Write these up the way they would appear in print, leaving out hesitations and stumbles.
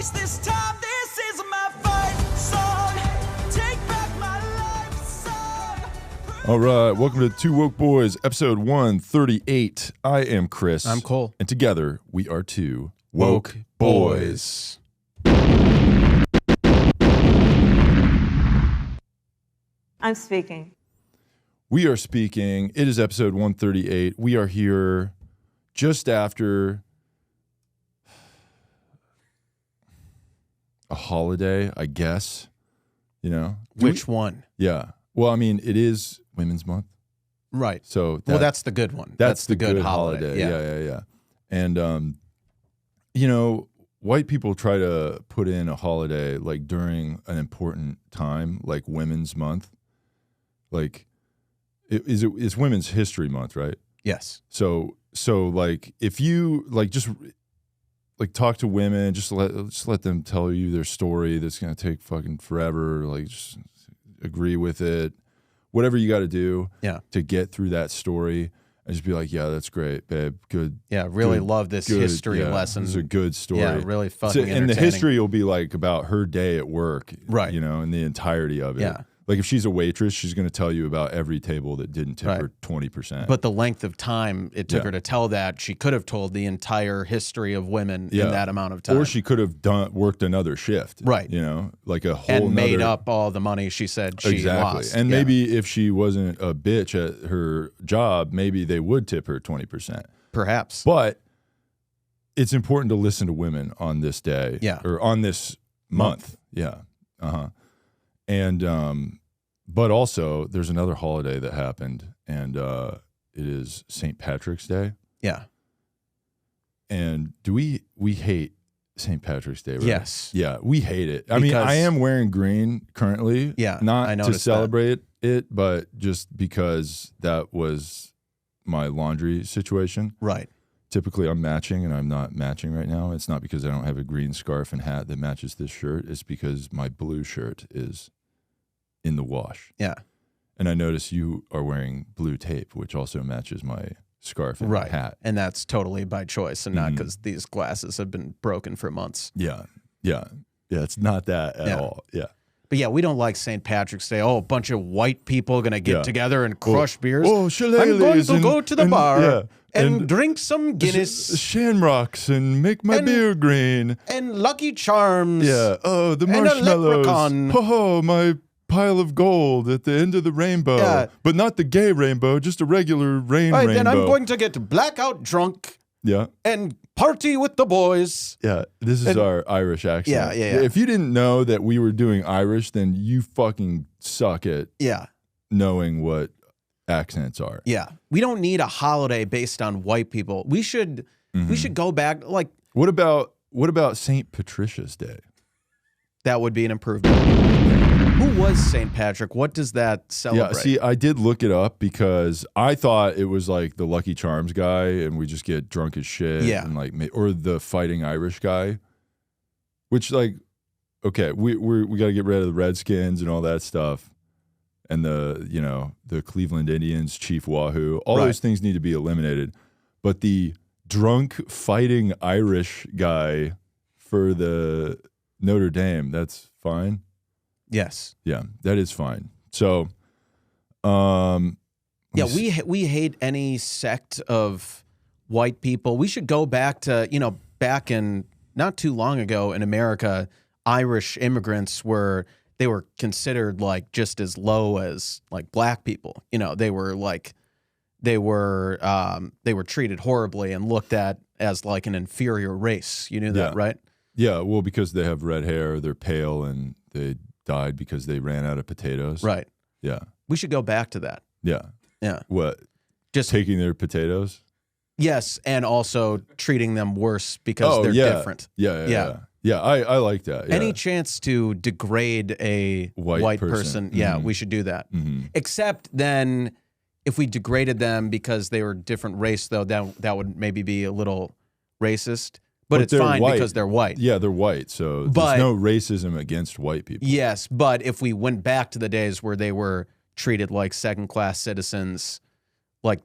voice this time. This is my fight song. Take back my life song. All right, welcome to Two Woke Boys, episode 138. I am Chris. I'm Cole. And together, we are two Woke Boys. I'm speaking. We are speaking. It is episode 138. We are here just after a holiday, I guess. You know? Which one? Yeah. Well, I mean, it is Women's Month. Right. So that's the good one. That's the good holiday. Yeah. And, you know, white people try to put in a holiday like during an important time, like Women's Month. Like, it's Women's History Month, right? Yes. So like, if you like just like talk to women, just let them tell you their story. That's gonna take fucking forever. Like, just agree with it, whatever you got to do, to get through that story, and just be like, yeah, that's great, babe. Good. Yeah, really good, love this good, history lesson. This is a good story. Yeah, really fucking entertaining. And the history will be like about her day at work, right? You know, and the entirety of it. Yeah. Like if she's a waitress, she's going to tell you about every table that didn't tip her 20%. But the length of time it took her to tell that, she could have told the entire history of women in that amount of time. Or she could have worked another shift. Right. You know, like a whole and made up all the money she said she lost. And maybe if she wasn't a bitch at her job, maybe they would tip her 20%. Perhaps. But it's important to listen to women on this day. Yeah. Or on this month. Yeah. Uh-huh. And but also there's another holiday that happened, and it is St. Patrick's Day. Yeah. And do we hate St. Patrick's Day, right? Yes. Yeah, we hate it. I mean, I am wearing green currently. Yeah. Not to celebrate it, but just because that was my laundry situation. Right. Typically, I'm matching, and I'm not matching right now. It's not because I don't have a green scarf and hat that matches this shirt. It's because my blue shirt is in the wash. Yeah. And I notice you are wearing blue tape, which also matches my scarf and hat. And that's totally by choice and not because these glasses have been broken for months. Yeah. It's not that at all. Yeah. But yeah, we don't like St. Patrick's Day. Oh, a bunch of white people going to get together and crush beers. Oh, I'm going to go to the bar and drink some Guinness. Shamrocks and make my beer green. And Lucky Charms. Yeah. Oh, the marshmallows. Oh, my pile of gold at the end of the rainbow. Yeah. But not the gay rainbow, just a regular rainbow. Then I'm going to get blackout drunk. Yeah. And party with the boys. Yeah, this is our Irish accent. Yeah. If you didn't know that we were doing Irish, then you fucking suck at knowing what accents are. Yeah. We don't need a holiday based on white people. We should go back like What about St. Patricia's Day? That would be an improvement. Who was St. Patrick? What does that celebrate? Yeah, see, I did look it up because I thought it was like the Lucky Charms guy, and we just get drunk as shit. Yeah. And like, or the Fighting Irish guy, which like, okay, we got to get rid of the Redskins and all that stuff, and the Cleveland Indians, Chief Wahoo. All those things need to be eliminated. But the drunk Fighting Irish guy for the Notre Dame, that's fine. Yes. Yeah, that is fine. So, we hate any sect of white people. We should go back to, back in not too long ago in America, Irish immigrants were considered like just as low as like black people. They were treated horribly and looked at as like an inferior race. You knew that, right? Yeah, well, because they have red hair, they're pale, and they died because they ran out of potatoes. Right. Yeah. We should go back to that. Yeah. Yeah. What? Just taking their potatoes? Yes, and also treating them worse because they're different. Yeah. I like that. Yeah. Any chance to degrade a white person, we should do that. Mm-hmm. Except then if we degraded them because they were different race, though, that would maybe be a little racist. But it's fine because they're white. Yeah, they're white, so there's no racism against white people. Yes, but if we went back to the days where they were treated like second-class citizens, like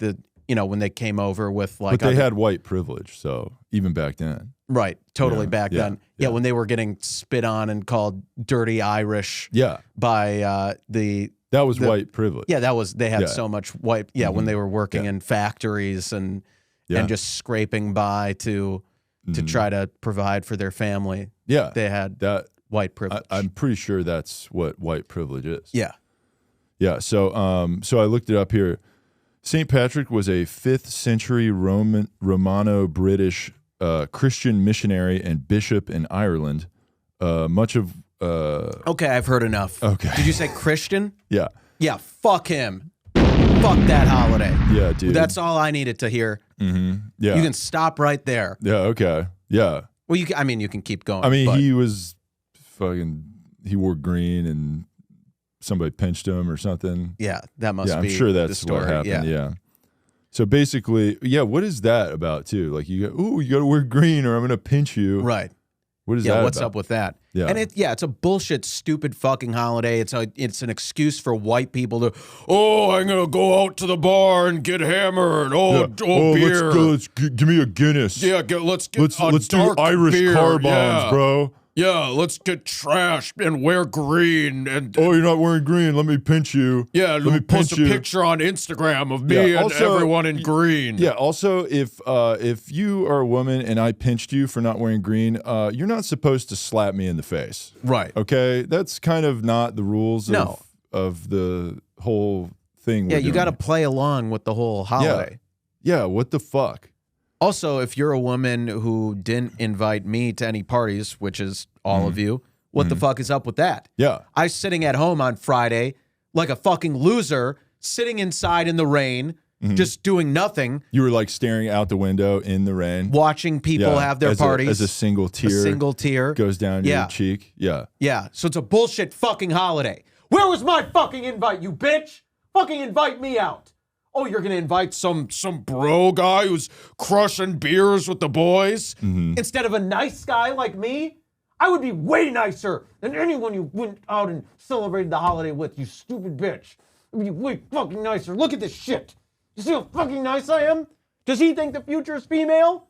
when they came over with like. But they had white privilege, so even back then. Right, totally Yeah, back then. Yeah, when they were getting spit on and called dirty Irish. Yeah. By That was white privilege. Yeah, they had so much white. Yeah, when they were working in factories and just scraping by to try to provide for their family. Yeah, they had that white privilege. I'm pretty sure that's what white privilege is. Yeah, yeah. So I looked it up here. St. Patrick was a 5th century Romano-British Christian missionary and bishop in Ireland. Much of okay, I've heard enough. Okay, did you say Christian? Yeah. Yeah, fuck him. Fuck that holiday. Yeah, dude. That's all I needed to hear. Mm-hmm. Yeah. You can stop right there. Yeah, okay. Yeah. Well, you can keep going. I mean, he was he wore green and somebody pinched him or something. Yeah, that must be I'm sure that's the story. what happened. Yeah. So basically, what is that about too? Like you got to wear green or I'm going to pinch you. Right. What is that what's about? up with that? Yeah. And it's a bullshit, stupid fucking holiday. It's an excuse for white people to, I'm going to go out to the bar and get hammered. Beer. Let's give me a Guinness. Yeah, let's get let's do Irish beer. car bombs, bro. Yeah, let's get trashed and wear green. And you're not wearing green. Let me pinch you. Yeah, let me post pinch a you. picture on Instagram of me and everyone in green. Yeah. Also, if you are a woman and I pinched you for not wearing green, you're not supposed to slap me in the face. Right. Okay. That's kind of not the rules of the whole thing. Yeah, you got to play along with the whole holiday. Yeah. What the fuck? Also, if you're a woman who didn't invite me to any parties, which is all of you, what the fuck is up with that? Yeah. I was sitting at home on Friday like a fucking loser, sitting inside in the rain, just doing nothing. You were like staring out the window in the rain. Watching people have their parties. As a single tear. Goes down your cheek. Yeah. Yeah. So it's a bullshit fucking holiday. Where was my fucking invite, you bitch? Fucking invite me out. Oh, you're going to invite some bro guy who's crushing beers with the boys instead of a nice guy like me? I would be way nicer than anyone you went out and celebrated the holiday with, you stupid bitch. I'd be way fucking nicer. Look at this shit. You see how fucking nice I am? Does he think the future is female?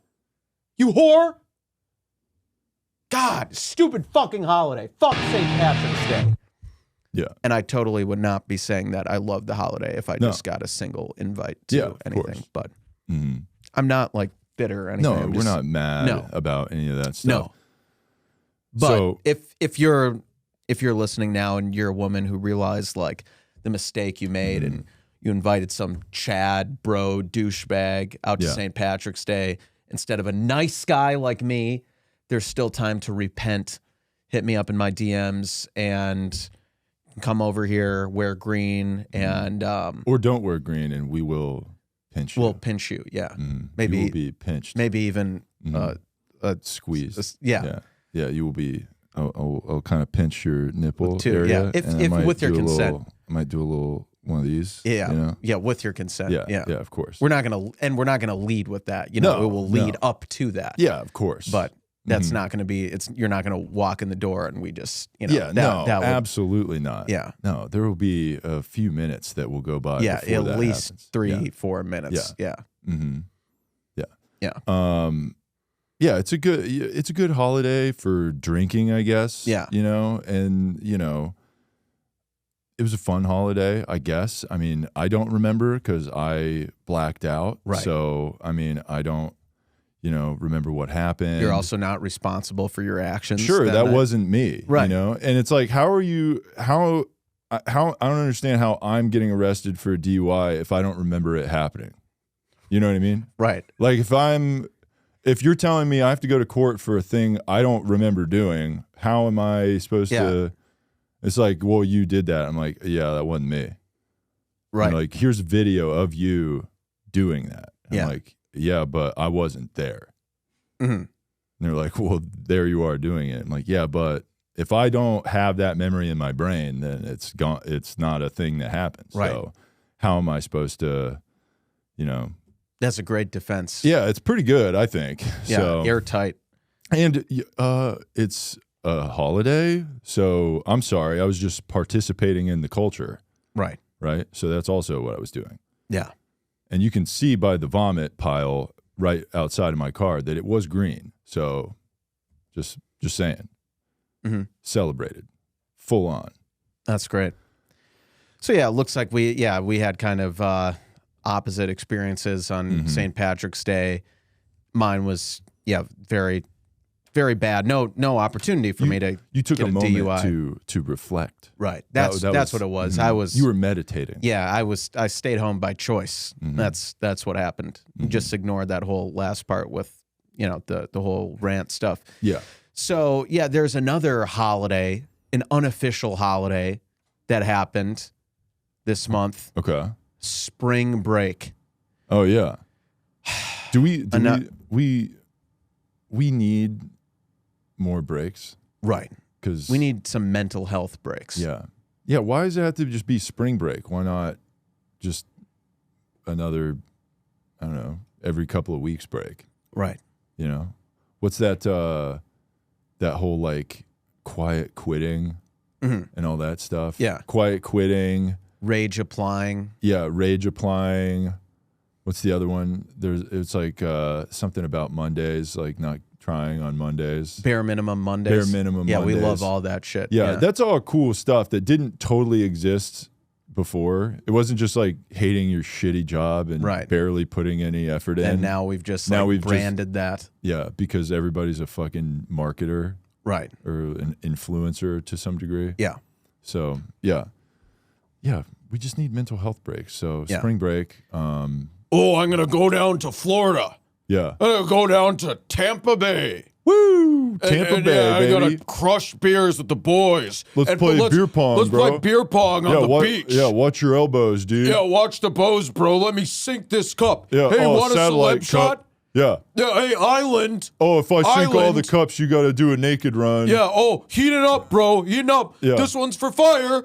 You whore? God, stupid fucking holiday. Fuck St. Patrick's Day. Yeah. And I totally would not be saying that I love the holiday if I just got a single invite to anything. But I'm not like bitter or anything. No, we're not mad about any of that stuff. No. But if you're listening now and you're a woman who realized like the mistake you made and you invited some Chad bro douchebag out to St. Patrick's Day instead of a nice guy like me, there's still time to repent. Hit me up in my DMs and come over here, wear green, and or don't wear green, and we will pinch you. We'll pinch you, yeah. Maybe you will be pinched. Maybe even squeezed. Yeah. You will be. I'll kind of pinch your nipple Yeah, area. if with your consent. I might do a little one of these. Yeah, yeah, with your consent. Yeah, of course. We're not gonna lead with that. It will lead up to that. Yeah, of course. But that's not going to be. You're not going to walk in the door and we just. Absolutely not. Yeah, no, there will be a few minutes that will go by. Yeah, at that least happens. 3-4 minutes. Yeah. Yeah, it's a good holiday for drinking, I guess. Yeah, and it was a fun holiday, I guess. I mean, I don't remember because I blacked out. Right. So I mean, I don't. Remember what happened. You're also not responsible for your actions. Sure, that wasn't me. Right. And it's like, how I don't understand how I'm getting arrested for a DUI if I don't remember it happening. You know what I mean? Right. Like if you're telling me I have to go to court for a thing I don't remember doing, how am I supposed to? It's like, well, you did that. I'm like, yeah, that wasn't me. Right. And like, here's a video of you doing that. I'm like, yeah, but I wasn't there. And they're like, well, there you are doing it. I'm like, yeah, but if I don't have that memory in my brain, then it's gone. It's not a thing that happens. Right. So how am I supposed to, That's a great defense. Yeah, it's pretty good, I think. Yeah, so, airtight. And it's a holiday, so I'm sorry. I was just participating in the culture. Right. Right? So that's also what I was doing. Yeah. And you can see by the vomit pile right outside of my car that it was green. So just saying. Mm-hmm. Celebrated. Full on. That's great. So yeah, it looks like we had kind of opposite experiences on St. Patrick's Day. Mine was very, very bad. No opportunity for me to you took get a moment DUI. to reflect. Right. That's what it was. You were meditating. Yeah, I stayed home by choice. That's what happened. Just ignored that whole last part with the whole rant stuff. Yeah. So yeah, there's another holiday, an unofficial holiday that happened this month. Okay. Spring break. Oh yeah. We need more breaks? Right. Because we need some mental health breaks. Yeah. Yeah. Why does it have to just be spring break? Why not just another, I don't know, every couple of weeks break? Right. What's that that whole like quiet quitting and all that stuff? Yeah. Quiet quitting. Rage applying. Yeah, rage applying. What's the other one? It's like something about Mondays, like not trying on Mondays. Bare minimum Mondays. Bare minimum yeah, Mondays. We love all that shit. Yeah, that's all cool stuff that didn't totally exist before. It wasn't just like hating your shitty job and barely putting any effort in. And now we've just branded that. Yeah, because everybody's a fucking marketer. Right. Or an influencer to some degree. Yeah. So, yeah, we just need mental health breaks. So, spring break. I'm going to go down to Florida. Yeah. I'm going to go down to Tampa Bay. Woo! Tampa Bay, baby. I got baby. to crush beers with the boys. Let's play beer pong, Let's bro. play beer pong on the beach. Yeah, watch your elbows, dude. Yeah, watch the bows, bro. Let me sink this cup. Yeah, hey, want a satellite celeb shot? Yeah. Yeah, hey, Island. Oh, if I sink all the Island. cups, you got to do a naked run. Yeah, heat it up, bro. Heat it up. Yeah. This one's for fire.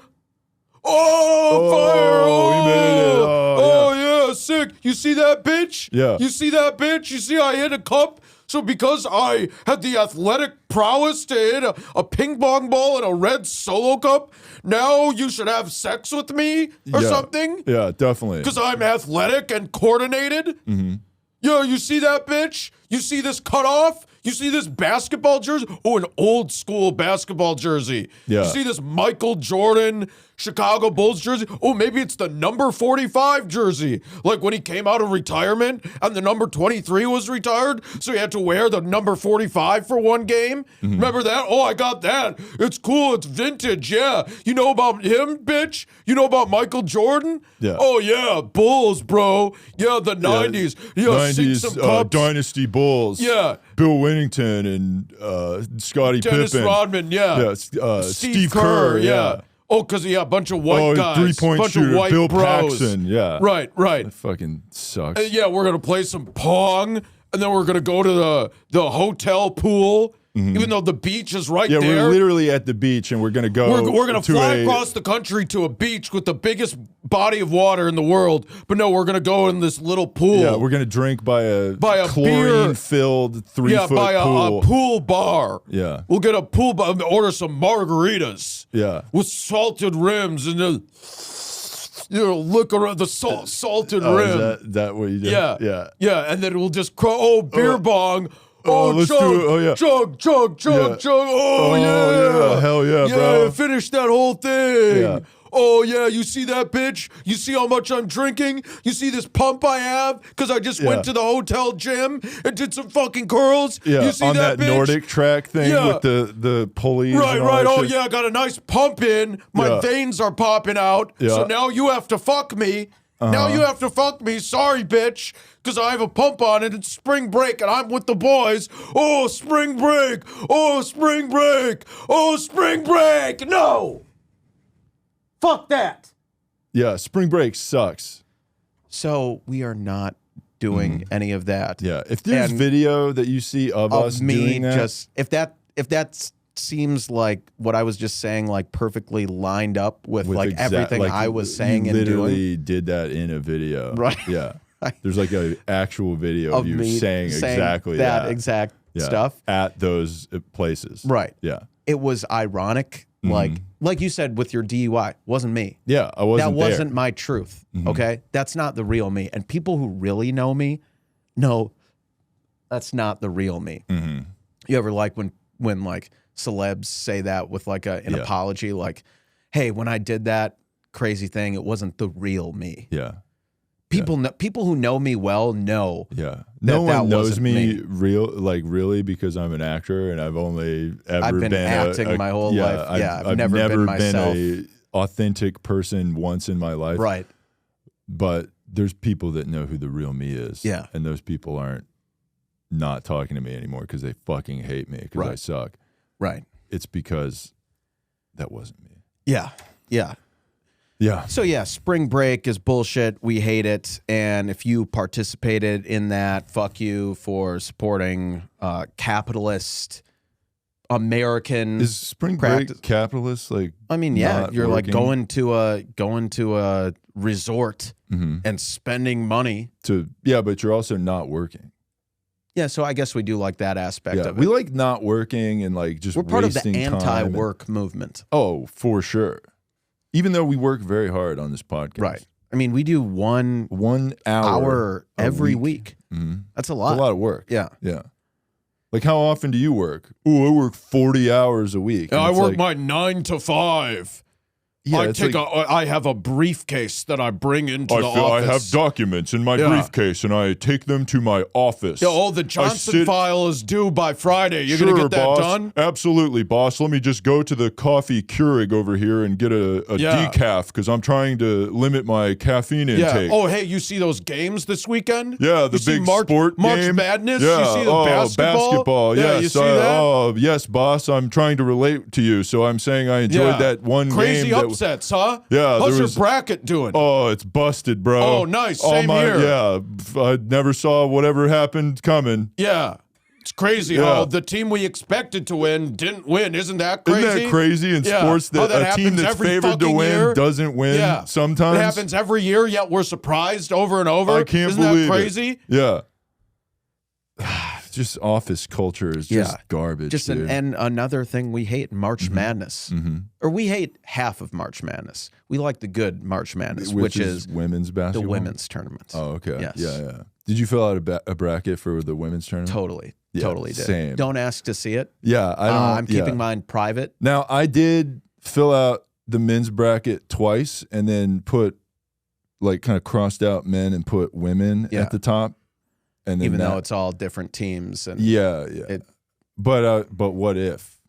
Oh, fire. He made it. Oh, yeah, sick. You see that, bitch? Yeah. You see that, bitch? You see I hit a cup? So because I had the athletic prowess to hit a ping pong ball in a red Solo cup, now you should have sex with me or something? Yeah, definitely. Because I'm athletic and coordinated? Mm-hmm. Yo, you see that, bitch? You see this cutoff? You see this basketball jersey? Oh, an old school basketball jersey. Yeah. You see this Michael Jordan Chicago Bulls jersey? Oh, maybe it's the number 45 jersey. Like when he came out of retirement and the number 23 was retired, so he had to wear the number 45 for one game. Mm-hmm. Remember that? Oh, I got that. It's cool. It's vintage. Yeah. You know about him, bitch? You know about Michael Jordan? Yeah. Oh, yeah. Bulls, bro. Yeah, the 90s. Yeah, sink some 90s cups. Dynasty Bulls. Yeah. Bill Winnington and Scottie Dennis Pippen. Rodman, yeah. Yeah, Steve Kerr, yeah. Oh, because a bunch of white guys. Three-point bunch shooter, of white Bill bros. Paxson, yeah. Right. That fucking sucks. Yeah, we're going to play some Pong, and then we're going to go to the hotel pool, even though the beach is right Yeah, there. we're literally at the beach, and we're going to go We're going to fly across the country to a beach with the biggest body of water in the world, but no, we're going to go in this little pool. Yeah, we're going to drink by a beer. chlorine-filled 3-foot by pool. a pool bar. Yeah. We'll get a pool bar and order some margaritas. Yeah. With salted rims and look around the salted rim. Is that what you did? Yeah. Yeah, and then we'll just beer bong. Let's chug, do it. Oh, yeah. Chug. Oh, yeah. Hell yeah, bro. Yeah, finish that whole thing. Yeah. Oh, yeah, you see that, bitch? You see how much I'm drinking? You see this pump I have? Because I just went to the hotel gym and did some fucking curls? Yeah, you see on that, bitch? Nordic track thing with the pulleys. Right. And all that Oh, shit. yeah, I got a nice pump in. My veins are popping out. Yeah. So now you have to fuck me. Now you have to fuck me. Sorry, bitch. Because I have a pump on it. It's spring break and I'm with the boys. Oh, spring break. Oh, spring break. Oh, spring break. No. Fuck that. Yeah, spring break sucks. So we are not doing any of that. Yeah, if there's And video that you see of us me doing that, just if that seems like what I was just saying, like perfectly lined up with like everything I was saying you and doing. literally did that in a video, Right. Yeah, there's like an actual video of you me saying exactly that exact Yeah, stuff at those places, Right. Yeah, It was ironic, like like you said with your DUI, wasn't me. Yeah, I wasn't That there. wasn't my truth. Okay, that's not the real me. And people who really know me know that's not the real me. You ever like when like celebs say that with like an apology, like, "Hey, when I did that crazy thing, it wasn't the real me." Yeah. People know, people who know me well know. Yeah. No that one knows wasn't me really because I'm an actor and I've only ever I've been acting my whole life. Yeah, I've never been myself. a authentic person once in my life. Right. But there's people that know who the real me is. Yeah. And those people aren't not talking to me anymore because they fucking hate me because I suck. Right. It's because that wasn't me. Yeah. Yeah. Yeah. So yeah, spring break is bullshit. We hate it. And if you participated in that, fuck you for supporting capitalist American. Is spring practice. break capitalist? Like, I mean, yeah, not you're working? like going to a resort and spending money. But you're also not working. Yeah, so I guess we do like that aspect of it. We like not working and like just We're part of the wasting time anti-work movement. Oh, for sure. Even though we work very hard on this podcast. Right. I mean, we do 1 hour a every week. That's a lot. It's a lot of work. Yeah. Yeah. Like, how often do you work? Oh, I work 40 hours a week. And I it's work like, my 9 to 5. Yeah, I it's take like- I have a briefcase that I bring into the I office. have documents in my briefcase, and I take them to my office. Yeah, oh, the Johnson file is due by Friday. You're Sure, gonna get that boss. done? Absolutely, boss. Let me just go to the coffee Keurig over here and get a decaf because I'm trying to limit my caffeine intake. Yeah. Oh, hey, you see those games this weekend? Yeah, You the see big March sport March game. Madness. Yeah. You see the basketball? Yes. you see that? Oh, yes, boss. I'm trying to relate to you, so I'm saying I enjoyed that one Crazy game. upsets, huh? Yeah, How's there your was- bracket doing? Oh, it's busted, bro. Oh, nice. Same here. Yeah, I never saw whatever happened coming. Yeah. It's crazy how the team we expected to win didn't win. Isn't that crazy? Isn't that crazy in Yeah. sports How that that a team happens that's every favored to fucking win year? doesn't win Yeah. sometimes? It happens every year, yet we're surprised over and over. I can't Isn't believe that crazy? it. Yeah. Just office culture is just garbage. Just dude. and another thing we hate, March Madness. Or we hate half of March Madness. We like the good March Madness, which is women's the basketball. women's tournament. Oh, okay. Yes. Yeah. Did you fill out a bracket for the women's tournament? Totally. Yeah, Totally did. same. Don't ask to see it. Yeah, I don't. I'm keeping mine private. Now, I did fill out the men's bracket twice and then put, like, kind of crossed out men and put women at the top. And then Even though it's all different teams. And Yeah. But what if?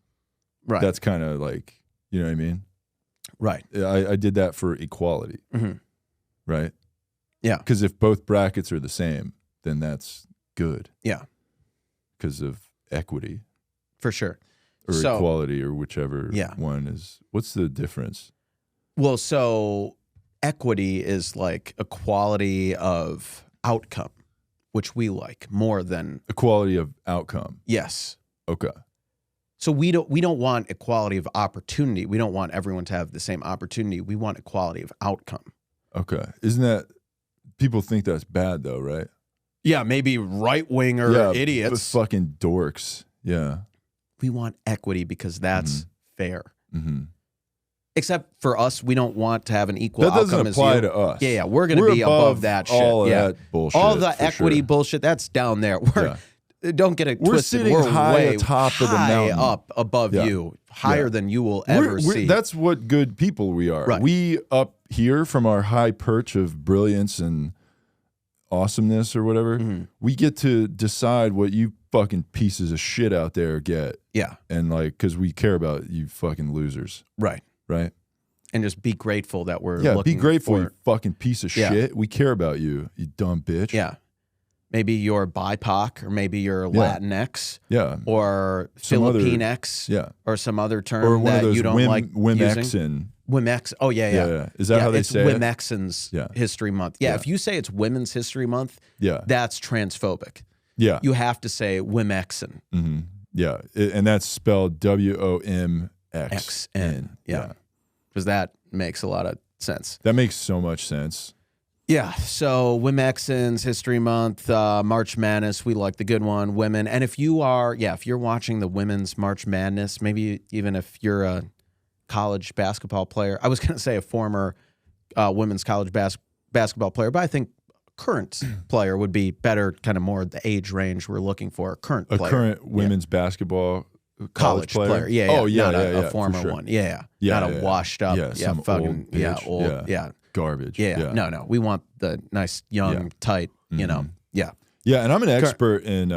right. That's kind of like, you know what I mean? right. I did that for equality, right? Yeah. Because if both brackets are the same, then that's good Yeah. because of equity For sure. or So- equality or whichever Yeah. one is. What's the difference? Well, so equity is like equality of outcome, which we like more than Equality of outcome. yes. Okay. So we don't want equality of opportunity. We don't want everyone to have the same opportunity. We want equality of outcome. Okay. Isn't that, people think that's bad though, right? Yeah, maybe right winger The idiots. fucking dorks. Yeah. We want equity because that's fair. Mm-hmm. Except for us, we don't want to have an equal That doesn't outcome apply as you. to us. Yeah, we're going to be above that shit. all of yeah. that bullshit. All the for equity sure. bullshit, that's down there. Don't get it We're twisted. sitting We're high way atop of the high mountain. up above Yeah. you, higher Yeah. than you will ever see. That's what good people we are. Right. We up here from our high perch of brilliance and awesomeness or whatever, we get to decide what you fucking pieces of shit out there get. Yeah, And like, because we care about you fucking losers, right. right? And just be grateful that we're Yeah, be looking grateful, for, you fucking piece of Yeah. shit. We care about you, you dumb bitch. yeah. Maybe you're BIPOC or maybe you're Latinx Yeah. or Some other- Filipinx Yeah. or some other term Or one that of those you don't like Wimex using. and Wimex. Oh, yeah. Yeah. Is that how they it's say it? Wimexen's Yeah. History Month. Yeah, Yeah. if you say it's Women's History Month, yeah. that's transphobic. Yeah. You have to say Wimexen. Mm-hmm. Yeah. And that's spelled WOMXN. XN. Yeah. Because that makes a lot of sense. That makes so much sense. Yeah. So Wimexen's History Month, March Madness, we like the good one, women. And if you are, if you're watching the women's March Madness, maybe even if you're a college basketball player. I was going to say a former women's college basketball player, but I think current player would be better, kind of more the age range we're looking for. Current player. Current women's basketball college player. Yeah, oh yeah, not yeah, a former sure. one. Yeah, not a washed up. Yeah, some fucking old bitch. old. Yeah, garbage. Yeah. No. We want the nice, young, tight. You know. Yeah. Yeah, and I'm an expert in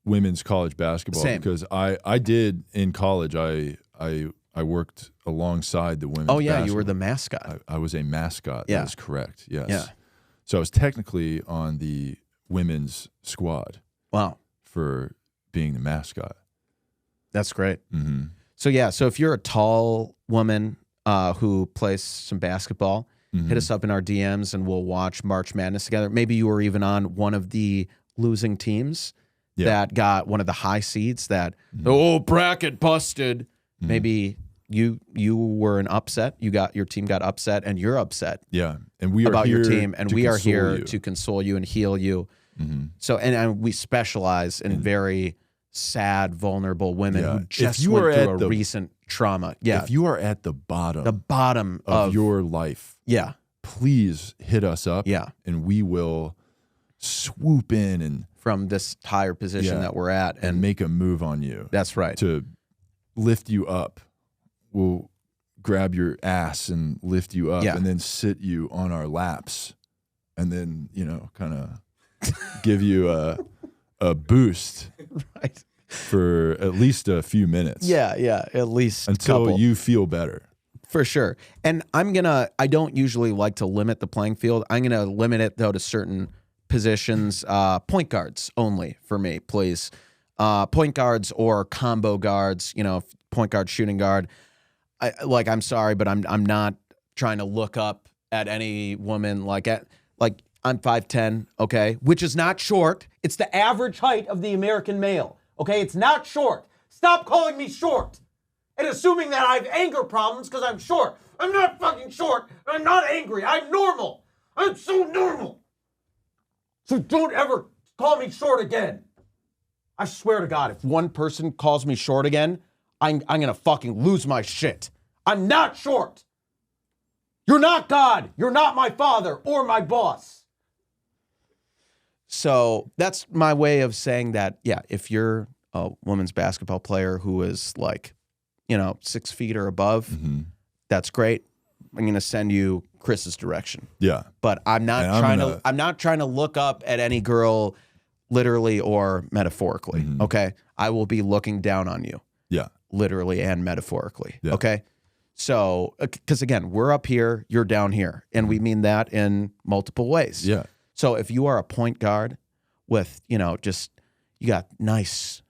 women's college basketball because I did in college. I worked alongside the women's. Oh yeah, basketball. you were the mascot. I was a mascot. Yeah. That is correct. Yes. Yeah. So I was technically on the women's squad. Wow. For being the mascot. That's great. Mm-hmm. So yeah, so if you're a tall woman who plays some basketball, hit us up in our DMs and we'll watch March Madness together. Maybe you were even on one of the losing teams that got one of the high seeds that bracket busted. Maybe you were an upset. Your team got upset and you're upset. Yeah, and we are about here your team, and we are here you. to console you and heal you. So and we specialize in very sad, vulnerable women who just went through a recent trauma. Yeah. If you are at the bottom of your life, yeah, please hit us up. Yeah. And we will swoop in and from this higher position that we're at and make a move on you. That's right. To lift you up. We'll grab your ass and lift you up and then sit you on our laps and then, kind of give you a boost. Right. For at least a few minutes. Yeah, at least until you feel better. For sure. And I don't usually like to limit the playing field. I'm going to limit it though to certain positions, point guards only for me, please. Point guards or combo guards, point guard, shooting guard. I'm sorry, but I'm not trying to look up at any woman I'm 5'10", okay, which is not short. It's the average height of the American male, okay? It's not short. Stop calling me short and assuming that I have anger problems because I'm short. I'm not fucking short. I'm not angry. I'm normal. I'm so normal. So don't ever call me short again. I swear to God, if one person calls me short again, I'm going to fucking lose my shit. I'm not short. You're not God. You're not my father or my boss. So that's my way of saying that, if you're a women's basketball player who is 6 feet or above, that's great. I'm going to send you Chris's direction. Yeah. But I'm not trying to look up at any girl literally or metaphorically, okay? I will be looking down on you. Yeah. Literally and metaphorically, okay? So, because again, we're up here, you're down here, and we mean that in multiple ways. Yeah. So if you are a point guard with, you got nice,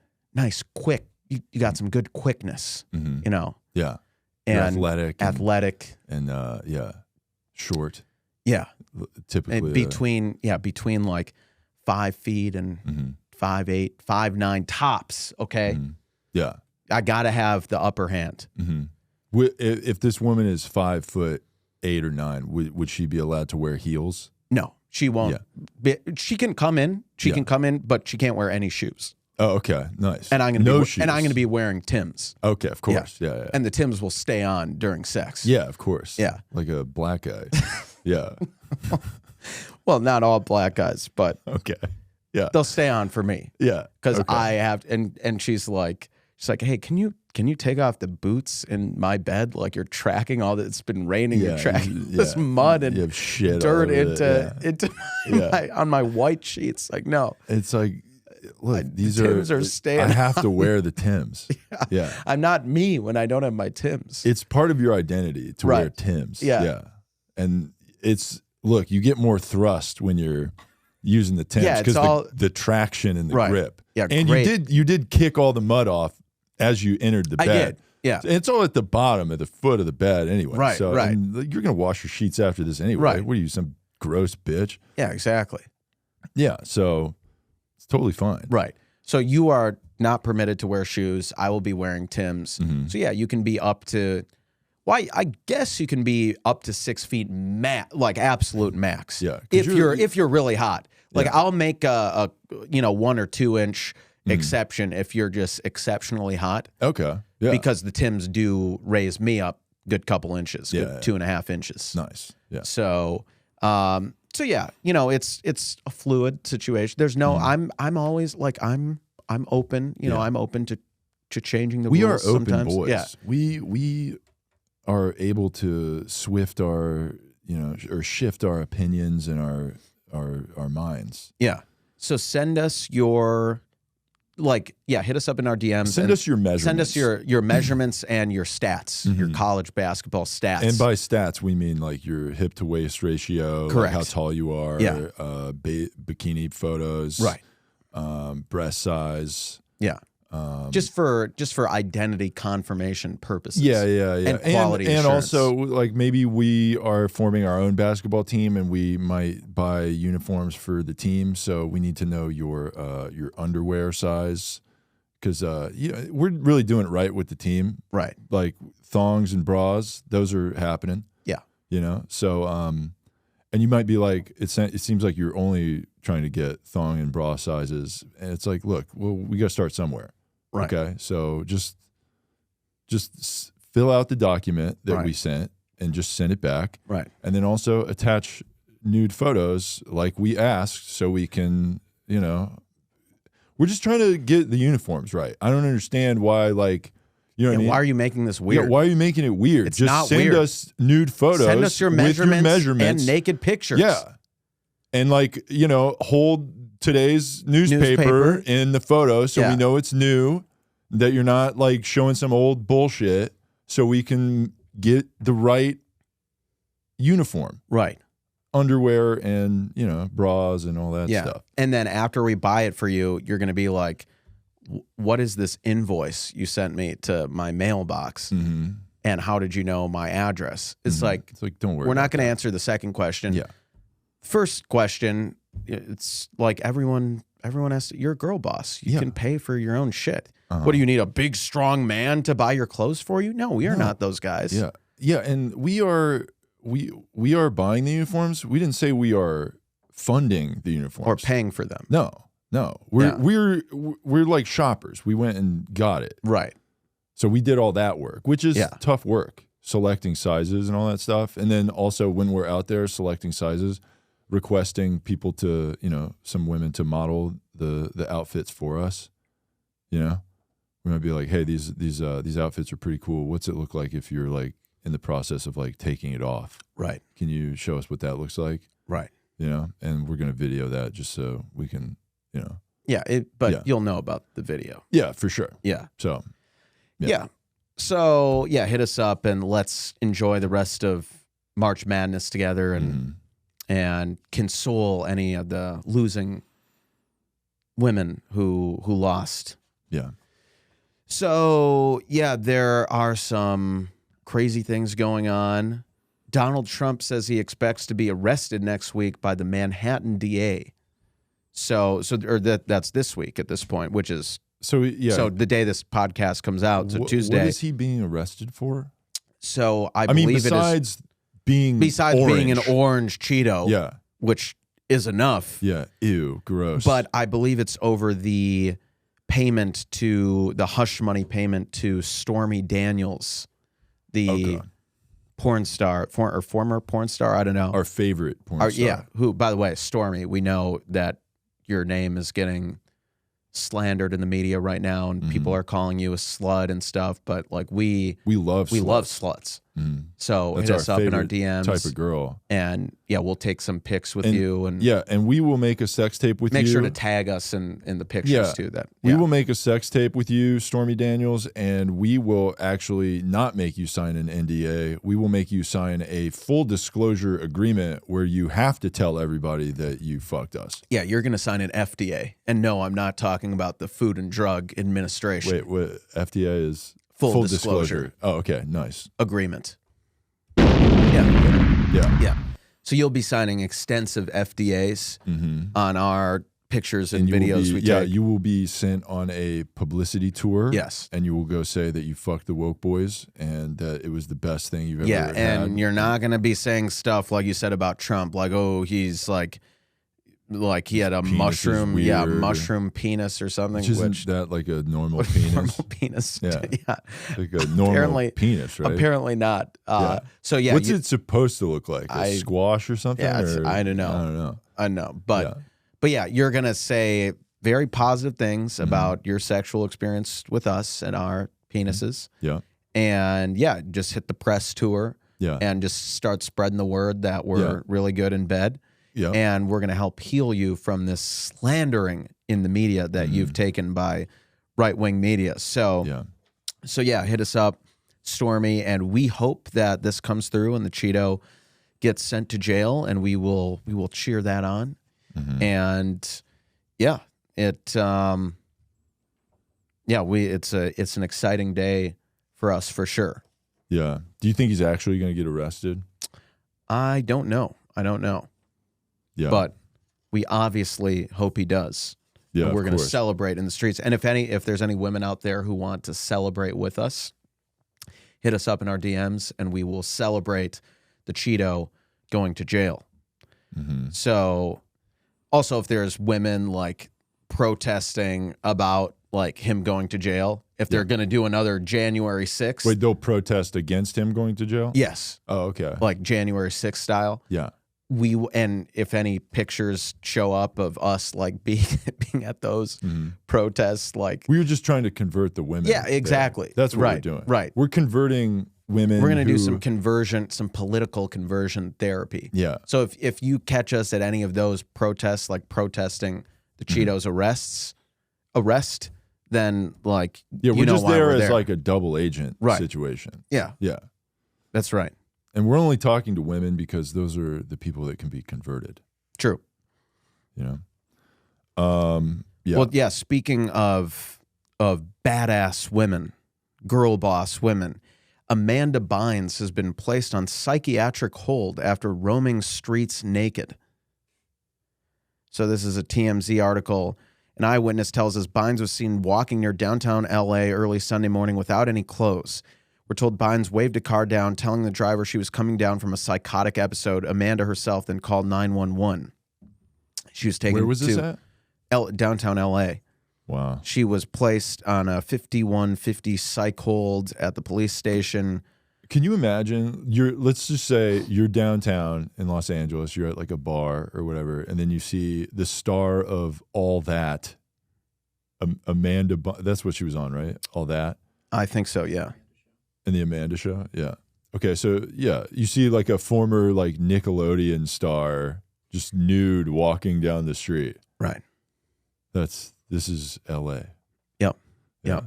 quick, you got some good quickness, Yeah. And athletic. And short. Yeah. Typically. And between 5 feet and 5'8", 5'9" tops, okay? Yeah. I got to have the upper hand. If this woman is 5'8" or 9", would she be allowed to wear heels? No. She won't. Yeah. She can come in. She can come in, but she can't wear any shoes. Oh, okay, nice. And I'm gonna be wearing Timbs. Okay, of course. Yeah. And the Timbs will stay on during sex. Yeah, of course. Yeah, like a black guy. Yeah. Well, not all black guys, but okay. Yeah, they'll stay on for me. Yeah, because I have. And she's like, hey, can you take off the boots in my bed? Like you're tracking all that. It's been raining. You're tracking this mud and you have shit dirt into on my white sheets. Like, no. It's like, look, these Timbs are staying. I have to wear the Timbs. Yeah. I'm not me when I don't have my Timbs. It's part of your identity to wear Timbs. Yeah. And look, you get more thrust when you're using the Timbs because the traction and the grip. Yeah, and great. you did kick all the mud off as you entered the bed. I did. Yeah. And it's all at the bottom, at the foot of the bed anyway. Right, so, right. and you're going to wash your sheets after this anyway. Right. What are you, some gross bitch? Yeah, exactly. Yeah, so it's totally fine. Right. So you are not permitted to wear shoes. I will be wearing Timbs. So yeah, you can be up to, I guess you can be up to 6 feet absolute max. Yeah. If you're really hot. I'll make a 1 or 2 inch exception if you're just exceptionally hot. Okay. Yeah. Because the Timbs do raise me up good couple inches, good Yeah. 2.5 inches. Nice. Yeah. So, so yeah, you know, it's a fluid situation. There's no, I'm always like, I'm open, you know, Yeah. I'm open to changing the We are rules open sometimes. boys. Yeah. We are able to swift our, you know, or shift our opinions and our minds. Yeah. So send us your, like, yeah, hit us up in our DMs. Send and us your measurements. Send us your measurements and your stats, your college basketball stats. And by stats, we mean like your hip to waist ratio, like Correct. how tall you are, Yeah. bikini photos, Right. Breast size. Yeah. Just for identity confirmation purposes. Yeah. And quality and assurance. also like maybe we are forming our own basketball team and we might buy uniforms for the team, so we need to know your underwear size, because you know, we're really doing it right with the team. Right. Like thongs and bras, those are happening. Yeah. You know, so and you might be like, it seems like you're only trying to get thong and bra sizes, and it's like, look, well, we got to start somewhere. Right. Okay, so just fill out the document that we Right. sent and just send it back. Right. And then also attach nude photos like we asked, so we can, you know, we're just trying to get the uniforms right. I don't understand why, like, you know what I And mean? why are you making this Yeah, weird? why are you making it weird? It's just not send weird. us nude photos. Send us your with measurements and naked pictures. Yeah. And like, you know, hold today's newspaper in the photo so Yeah. we know it's new, that you're not like showing some old bullshit, so we can get the right uniform, Right. underwear and, you know, bras and all that Yeah. stuff. And then after we buy it for you, you're going to be like, what is this invoice you sent me to my mailbox? Mm-hmm. And how did you know my address? It's like, It's like, don't worry. we're not about going to that. answer the second question. Yeah. First question, it's like everyone has to, you're a girl boss. You Yeah. can pay for your own shit. What do you need, a big strong man to buy your clothes for you? No, we are not those guys. Yeah. Yeah. And we are buying the uniforms. We didn't say we are funding the uniforms. Or paying for them. No. We're like shoppers. We went and got it. Right. So we did all that work, which is Yeah. tough work, selecting sizes and all that stuff. And then also when we're out there selecting sizes, requesting people to, you know, some women to model the outfits for us. You know, we might be like, hey, these outfits are pretty cool. What's it look like if you're like in the process of like taking it off? Right. Can you show us what that looks like? Right. You know, and we're gonna video that just so we can, you know. Yeah. But Yeah. you'll know about the video. Yeah, for sure. Yeah. So Yeah. So yeah, hit us up and let's enjoy the rest of March Madness together and console any of the losing women who lost. yeah. So yeah, there are some crazy things going on. Donald Trump says he expects to be arrested next week by the Manhattan DA. That's this week at this point, which is So yeah. so the day this podcast comes out, so Tuesday. What is he being arrested for? So I I mean, believe besides being being an orange Cheeto, Yeah. which is enough. Yeah. Ew. Gross. But I believe it's over the hush money payment to Stormy Daniels, the Okay. porn star or former porn star. I don't know. Our favorite porn star. Yeah. Who, by the way, Stormy, we know that your name is getting slandered in the media right now, and people are calling you a slut and stuff. But like we love sluts. So That's hit us our up in our favorite DMs type of girl. and yeah, we'll take some pics with And you and yeah, and we will make a sex tape with make you. sure to tag us in the pictures Yeah. too. That We yeah. will make a sex tape with you, Stormy Daniels, and we will actually not make you sign an NDA. We will make you sign a full disclosure agreement where you have to tell everybody that you fucked us. Yeah, you're going to sign an FDA. And no, I'm not talking about the Food and Drug Administration Wait, what? FDA is Full disclosure. Oh, okay, nice. agreement. Yeah. Yeah. So you'll be signing extensive FDAs on our pictures and you will videos be, we yeah, take. you will be sent on a publicity tour. Yes. And you will go say that you fucked the woke boys and that it was the best thing you've ever Yeah, had. and you're not going to be saying stuff like you said about Trump, like, oh, he's like like he had a Penis is mushroom, weird. mushroom penis or something. Which isn't that like a normal penis? Normal penis. Yeah. Yeah. Like a normal Apparently- penis, right? Apparently not. Yeah. So yeah, What's it supposed to look like? A squash or something? Yeah, or- I don't know. I don't know. I know, but yeah, you're gonna say very positive things about your sexual experience with us and our penises. Yeah. And yeah, just hit the press tour. Yeah. And just start spreading the word that we're really good in bed. Yeah. And we're gonna help heal you from this slandering in the media that you've taken by right-wing media. So yeah, hit us up, Stormy, and we hope that this comes through and the Cheeto gets sent to jail, and we will cheer that on. And yeah, it's an exciting day for us for sure. Yeah. Do you think he's actually going to get arrested? I don't know. Yeah. But we obviously hope he does. Yeah, And we're of going to course. celebrate in the streets. And if there's any women out there who want to celebrate with us, hit us up in our DMs and we will celebrate the Cheeto going to jail. So also if there's women like protesting about like him going to jail, if they're going to do another January 6th. Wait, they'll protest against him going to jail? Yes. Oh, okay. Like January 6th style. Yeah. And if any pictures show up of us like being at those protests, like We were just trying to convert the women. Yeah, there. exactly. That's what Right, we're doing. right. We're converting women. we're going to do who- some political conversion therapy. Yeah. So if you catch us at any of those protests, like protesting the Cheetos arrest, then like Yeah, you we're know just why there we're as there. like a double agent Right. situation. Yeah, Yeah. that's right. And we're only talking to women because those are the people that can be converted, True. you know? Yeah. Well, yeah. Speaking of badass women, girl boss women, Amanda Bynes has been placed on psychiatric hold after roaming streets naked. So this is a TMZ article. An eyewitness tells us Bynes was seen walking near downtown LA early Sunday morning without any clothes. We're told Bynes waved a car down, telling the driver she was coming down from a psychotic episode. Amanda herself then called 911. She was taken Where was this to at? Downtown LA. Wow. She was placed on a 5150 psych hold at the police station. Can you imagine? Let's just say you're downtown in Los Angeles. You're at like a bar or whatever, and then you see the star of All That, Amanda. That's what she was on, right? All That, I think so, yeah. and the Amanda Show. Yeah. Okay, so yeah, you see like a former like Nickelodeon star just nude walking down the street. Right. This is L.A. Yep. Yeah.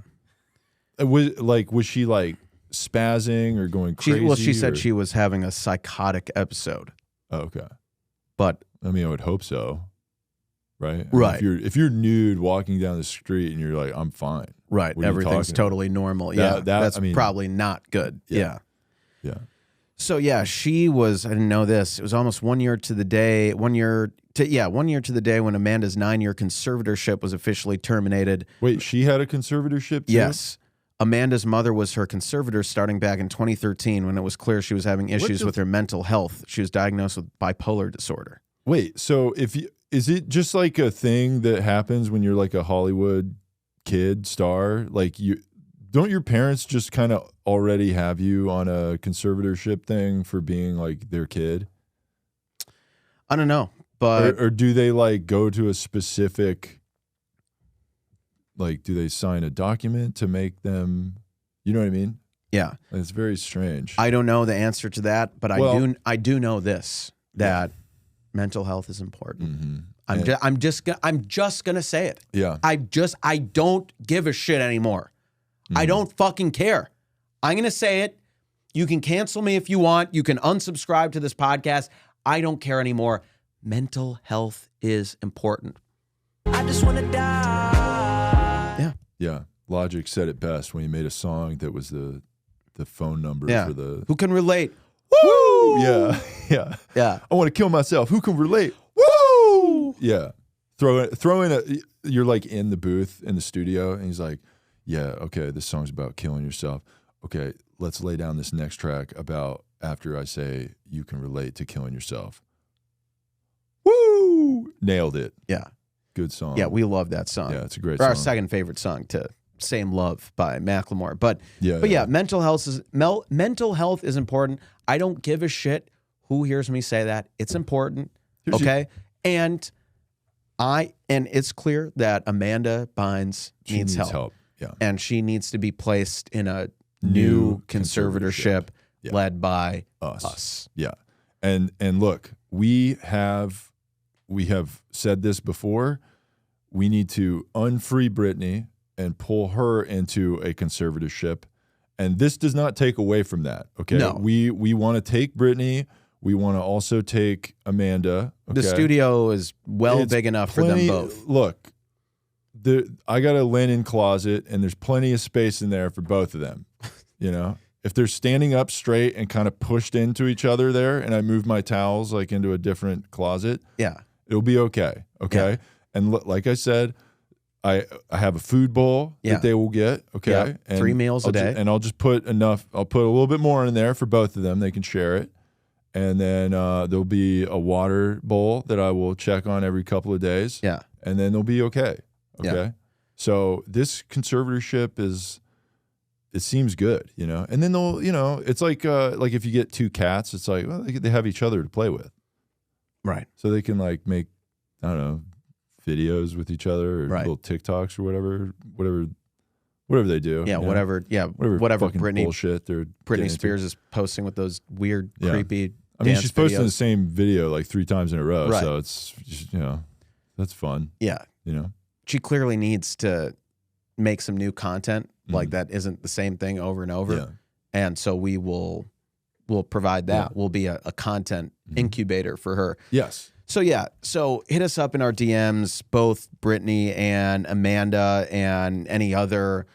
Was she like spazzing or going crazy? She said or- she was having a psychotic episode. Oh, okay. But I mean, I would hope so, right? I mean, Right. if you're nude walking down the street and you're like, I'm fine. right, What are you everything's talking totally normal. Yeah, that's I mean- probably not good. Yeah. Yeah. So yeah, she was. I didn't know this. It was almost 1 year to the day. 1 year to the day when Amanda's 9-year conservatorship was officially terminated. Wait, she had a conservatorship too? Yes. Amanda's mother was her conservator starting back in 2013 when it was clear she was having issues with her mental health. She was diagnosed with bipolar disorder. Wait, so is it just like a thing that happens when you're like a Hollywood kid star? Like don't your parents just kind of already have you on a conservatorship thing for being like their kid? I don't know, but Or do they like go to a specific, like, do they sign a document to make them, you know what I mean? yeah, It's very strange. I don't know the answer to that, but Well- I do know this, that mental health is important. Mhm. I'm just gonna say it. Yeah. I don't give a shit anymore. I don't fucking care. I'm gonna say it. You can cancel me if you want. You can unsubscribe to this podcast. I don't care anymore. Mental health is important. I just wanna die. Yeah. Yeah. Logic said it best when he made a song that was the phone number Yeah. for the. Who can relate? Woo! Yeah. Yeah. Yeah. I want to kill myself. Who can relate? Woo! Yeah. Throw in you're like in the booth in the studio and he's like, yeah, okay, this song's about killing yourself. Okay, let's lay down this next track about after I say you can relate to killing yourself. Woo! Woo! Nailed it. Yeah. Good song. Yeah, we love that song. Yeah, it's a great Our song. second favorite song to Same Love by Macklemore. But Yeah, yeah, mental health is important. I don't give a shit who hears me say that. It's important. Okay? And it's clear that Amanda Bynes She needs help. Yeah. And she needs to be placed in a new conservatorship Yeah. led by Us. us. Yeah. And look, we have said this before. We need to unfree Britney and pull her into a conservatorship. And this does not take away from that. Okay. No. We want to take Britney. We want to also take Amanda. Okay? The studio is It's big enough for them plenty- both. Look, I got a linen closet, and there's plenty of space in there for both of them. You know, if they're standing up straight and kind of pushed into each other there, and I move my towels like into a different closet, Yeah. it'll be okay. Okay, Yeah. and like I said, I have a food bowl Yeah. that they will get. Okay, Yeah. and 3 meals a day. and I'll just put enough. I'll put a little bit more in there for both of them. They can share it. And then there'll be a water bowl that I will check on every couple of days. Yeah. And then they'll be okay. Okay. Yeah. So this conservatorship it seems good, you know? And then they'll, it's like if you get 2 cats, it's like, well, they have each other to play with. Right. So they can like make, I don't know, videos with each other or Right. little TikToks or whatever they do. Yeah, you know? whatever. Yeah, Whatever fucking Britney bullshit they're getting Britney into. Spears is posting with those weird, Yeah. creepy. I mean, dance she's posting videos. the same video like 3 times in a row, Right. so it's just, that's fun. Yeah, she clearly needs to make some new content like that isn't the same thing over and over. Yeah. And so we'll provide that. Yeah. We'll be a content incubator for her. Yes. So hit us up in our DMs, both Brittany and Amanda and any other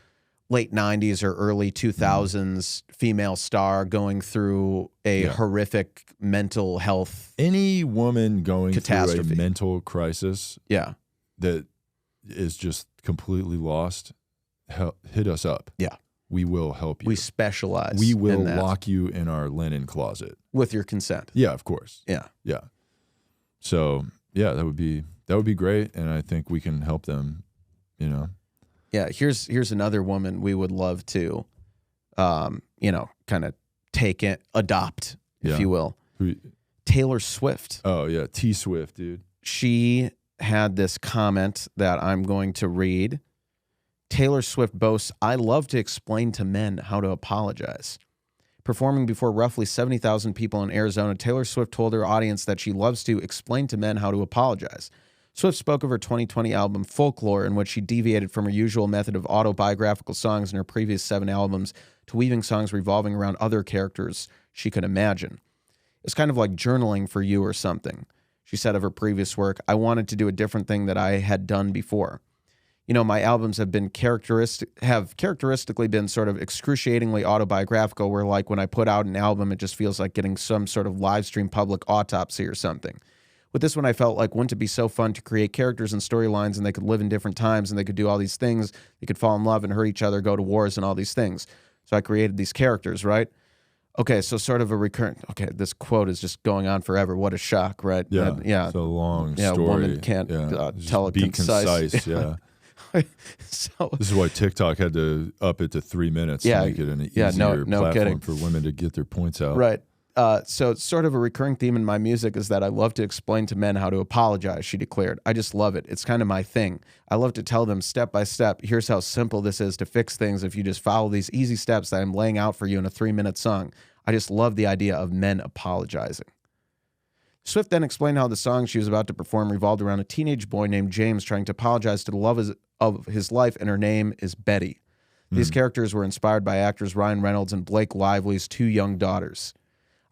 late 90s or early 2000s female star going through a horrific mental health. Any woman going Catastrophe. through a mental crisis Yeah. that is just completely lost, hit us up. Yeah. We will help you. We specialize. We will in that lock you in our linen closet. with your consent. Yeah, of course. Yeah. Yeah. So yeah, that would be great, and I think we can help them. Yeah. Here's another woman we would love to, kind of adopt, if Yeah. you will. Who- Taylor Swift. Oh yeah, T Swift, dude. She had this comment that I'm going to read. Taylor Swift boasts, "I love to explain to men how to apologize." Performing before roughly 70,000 people in Arizona, Taylor Swift told her audience that she loves to explain to men how to apologize. Swift spoke of her 2020 album Folklore, in which she deviated from her usual method of autobiographical songs in her previous 7 albums to weaving songs revolving around other characters she could imagine. It's kind of like journaling for you or something. She said of her previous work, "I wanted to do a different thing that I had done before. My albums have been characteristically been sort of excruciatingly autobiographical, where like when I put out an album, it just feels like getting some sort of live stream public autopsy or something. With this one, I felt like, wouldn't it be so fun to create characters and storylines, and they could live in different times, and they could do all these things. They could fall in love and hurt each other, go to wars and all these things. So I created these characters, right?" Okay, so sort of a recurrent. Okay, this quote is just going on forever. What a shock, right? Yeah. Yeah. It's a long Yeah, a story. woman can't, Just tell it be concise. Yeah. So This is why TikTok had to up it to 3 minutes Yeah, to make it an yeah, easier no platform kidding. for women to get their points out. right. So it's sort of a recurring theme in my music is that I love to explain to men how to apologize, she declared. "I just love it. It's kind of my thing. I love to tell them step by step, here's how simple this is to fix things if you just follow these easy steps that I'm laying out for you in a 3-minute song. I just love the idea of men apologizing." Swift then explained how the song she was about to perform revolved around a teenage boy named James trying to apologize to the love of his life, and her name is Betty. These characters were inspired by actors Ryan Reynolds and Blake Lively's 2 young daughters.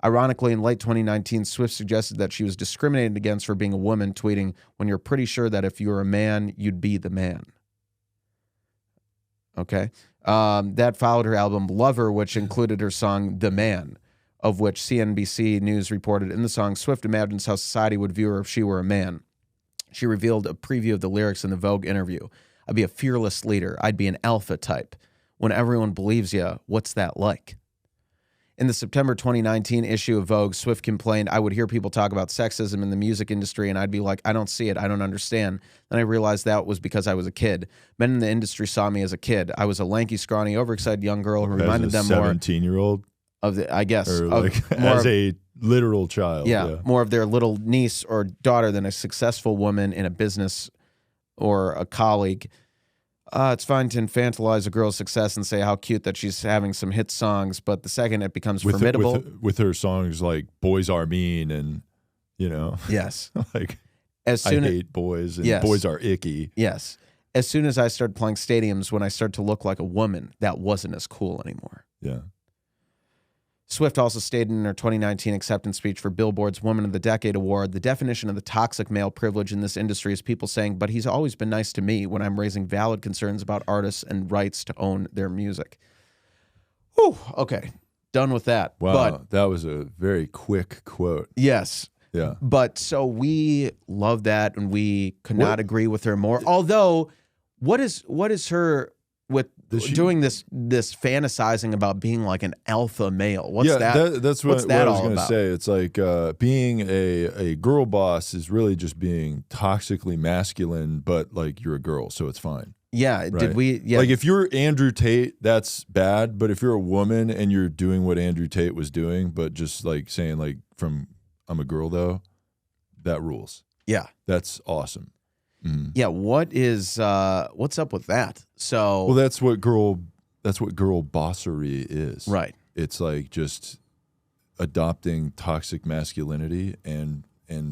Ironically, in late 2019, Swift suggested that she was discriminated against for being a woman, tweeting, "When you're pretty sure that if you were a man, you'd be the man." Okay. That followed her album Lover, which included her song The Man, of which CNBC News reported in the song, Swift imagines how society would view her if she were a man. She revealed a preview of the lyrics in the Vogue interview. "I'd be a fearless leader. I'd be an alpha type. When everyone believes you, what's that like?" In the September 2019 issue of Vogue, Swift complained, I would hear people talk about sexism in the music industry, and I'd be like, I don't see it. I don't understand. Then I realized that was because I was a kid. Men in the industry saw me as a kid. I was a lanky, scrawny, overexcited young girl who reminded them more 17-year-old of the, I guess, or of like more as of, a literal child. yeah, more of their little niece or daughter than a successful woman in a business or a colleague. It's fine to infantilize a girl's success and say how cute that she's having some hit songs, but the second it becomes formidable. With her songs like Boys Are Mean and, you know. Yes. Like, As soon I hate boys and yes. boys are icky. Yes. As soon as I started playing stadiums, when I started to look like a woman, that wasn't as cool anymore. Yeah. Swift also stated in her 2019 acceptance speech for Billboard's Woman of the Decade Award, the definition of the toxic male privilege in this industry is people saying, but he's always been nice to me when I'm raising valid concerns about artists and rights to own their music. Whew, okay, done with that. Wow, But, that was a very quick quote. yes. Yeah. But so we love that, and we could not agree with her more. Although, what is her with doing this fantasizing about being like an alpha male? What's that? That's what I was going to say. It's like being a girl boss is really just being toxically masculine, but like you're a girl, so it's fine. Yeah. Right? Did we? Yeah. Like if you're Andrew Tate, that's bad. But if you're a woman and you're doing what Andrew Tate was doing, but just like saying like from I'm a girl though, that rules. Yeah. That's awesome. Mm-hmm. Yeah. What's up with that? So well, that's what girl bossery is. Right. It's like just adopting toxic masculinity and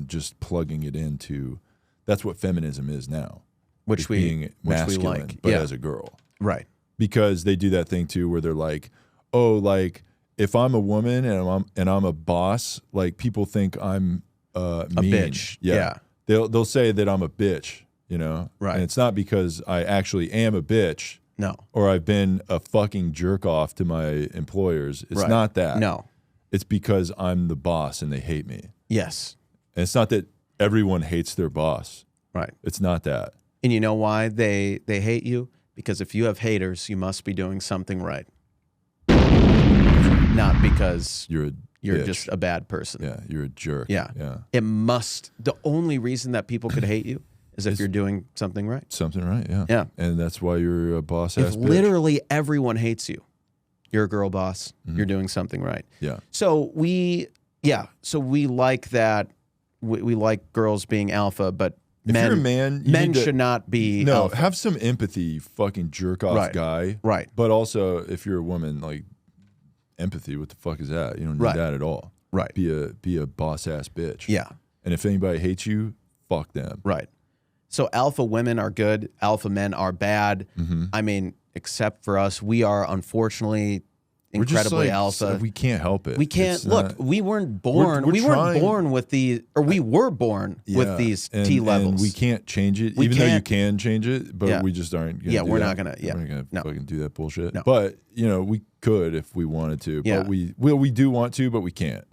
just plugging it into. That's what feminism is now. Being masculine, like. but Yeah. as a girl. Right. Because they do that thing too, where they're like, oh, like if I'm a woman and I'm a boss, like people think I'm mean. A bitch. Yeah. They'll say that I'm a bitch, you know? Right. And it's not because I actually am a bitch. No. Or I've been a fucking jerk off to my employers. It's Right. not that. No. It's because I'm the boss and they hate me. Yes. And it's not that everyone hates their boss. Right. It's not that. And you know why they hate you? Because if you have haters, you must be doing something right. Not because You're bitch. just a bad person. Yeah, you're a jerk. Yeah. Yeah. It must. The only reason that people could hate you is if you're doing something right. Something right, yeah. Yeah. And that's why you're a boss If ass bitch. literally everyone hates you, you're a girl boss. You're doing something right. Yeah. So we like that. We like girls being alpha, but If you're a man, you men need to- should not be No, alpha. have some empathy, you fucking jerk off Right. guy. Right. But also, if you're a woman, like empathy, what the fuck is that? You don't need Right. that at all. Right. Be a boss ass bitch. Yeah. And if anybody hates you, fuck them. Right. So alpha women are good. Alpha men are bad. Mm-hmm. I mean, except for us, we are unfortunately We're just incredibly like, alpha. we can't help it. We can't It's look. not- We weren't born. we're we weren't trying- born with these, or we were born with Yeah, these and- T levels. And we can't change it, We even though you can't- can change it, but Yeah. we just aren't gonna Yeah, do we're that. not gonna- yeah. We're not gonna No. fucking do that bullshit. No. But, you know, we could if we wanted to. Yeah. But we do want to, but we can't.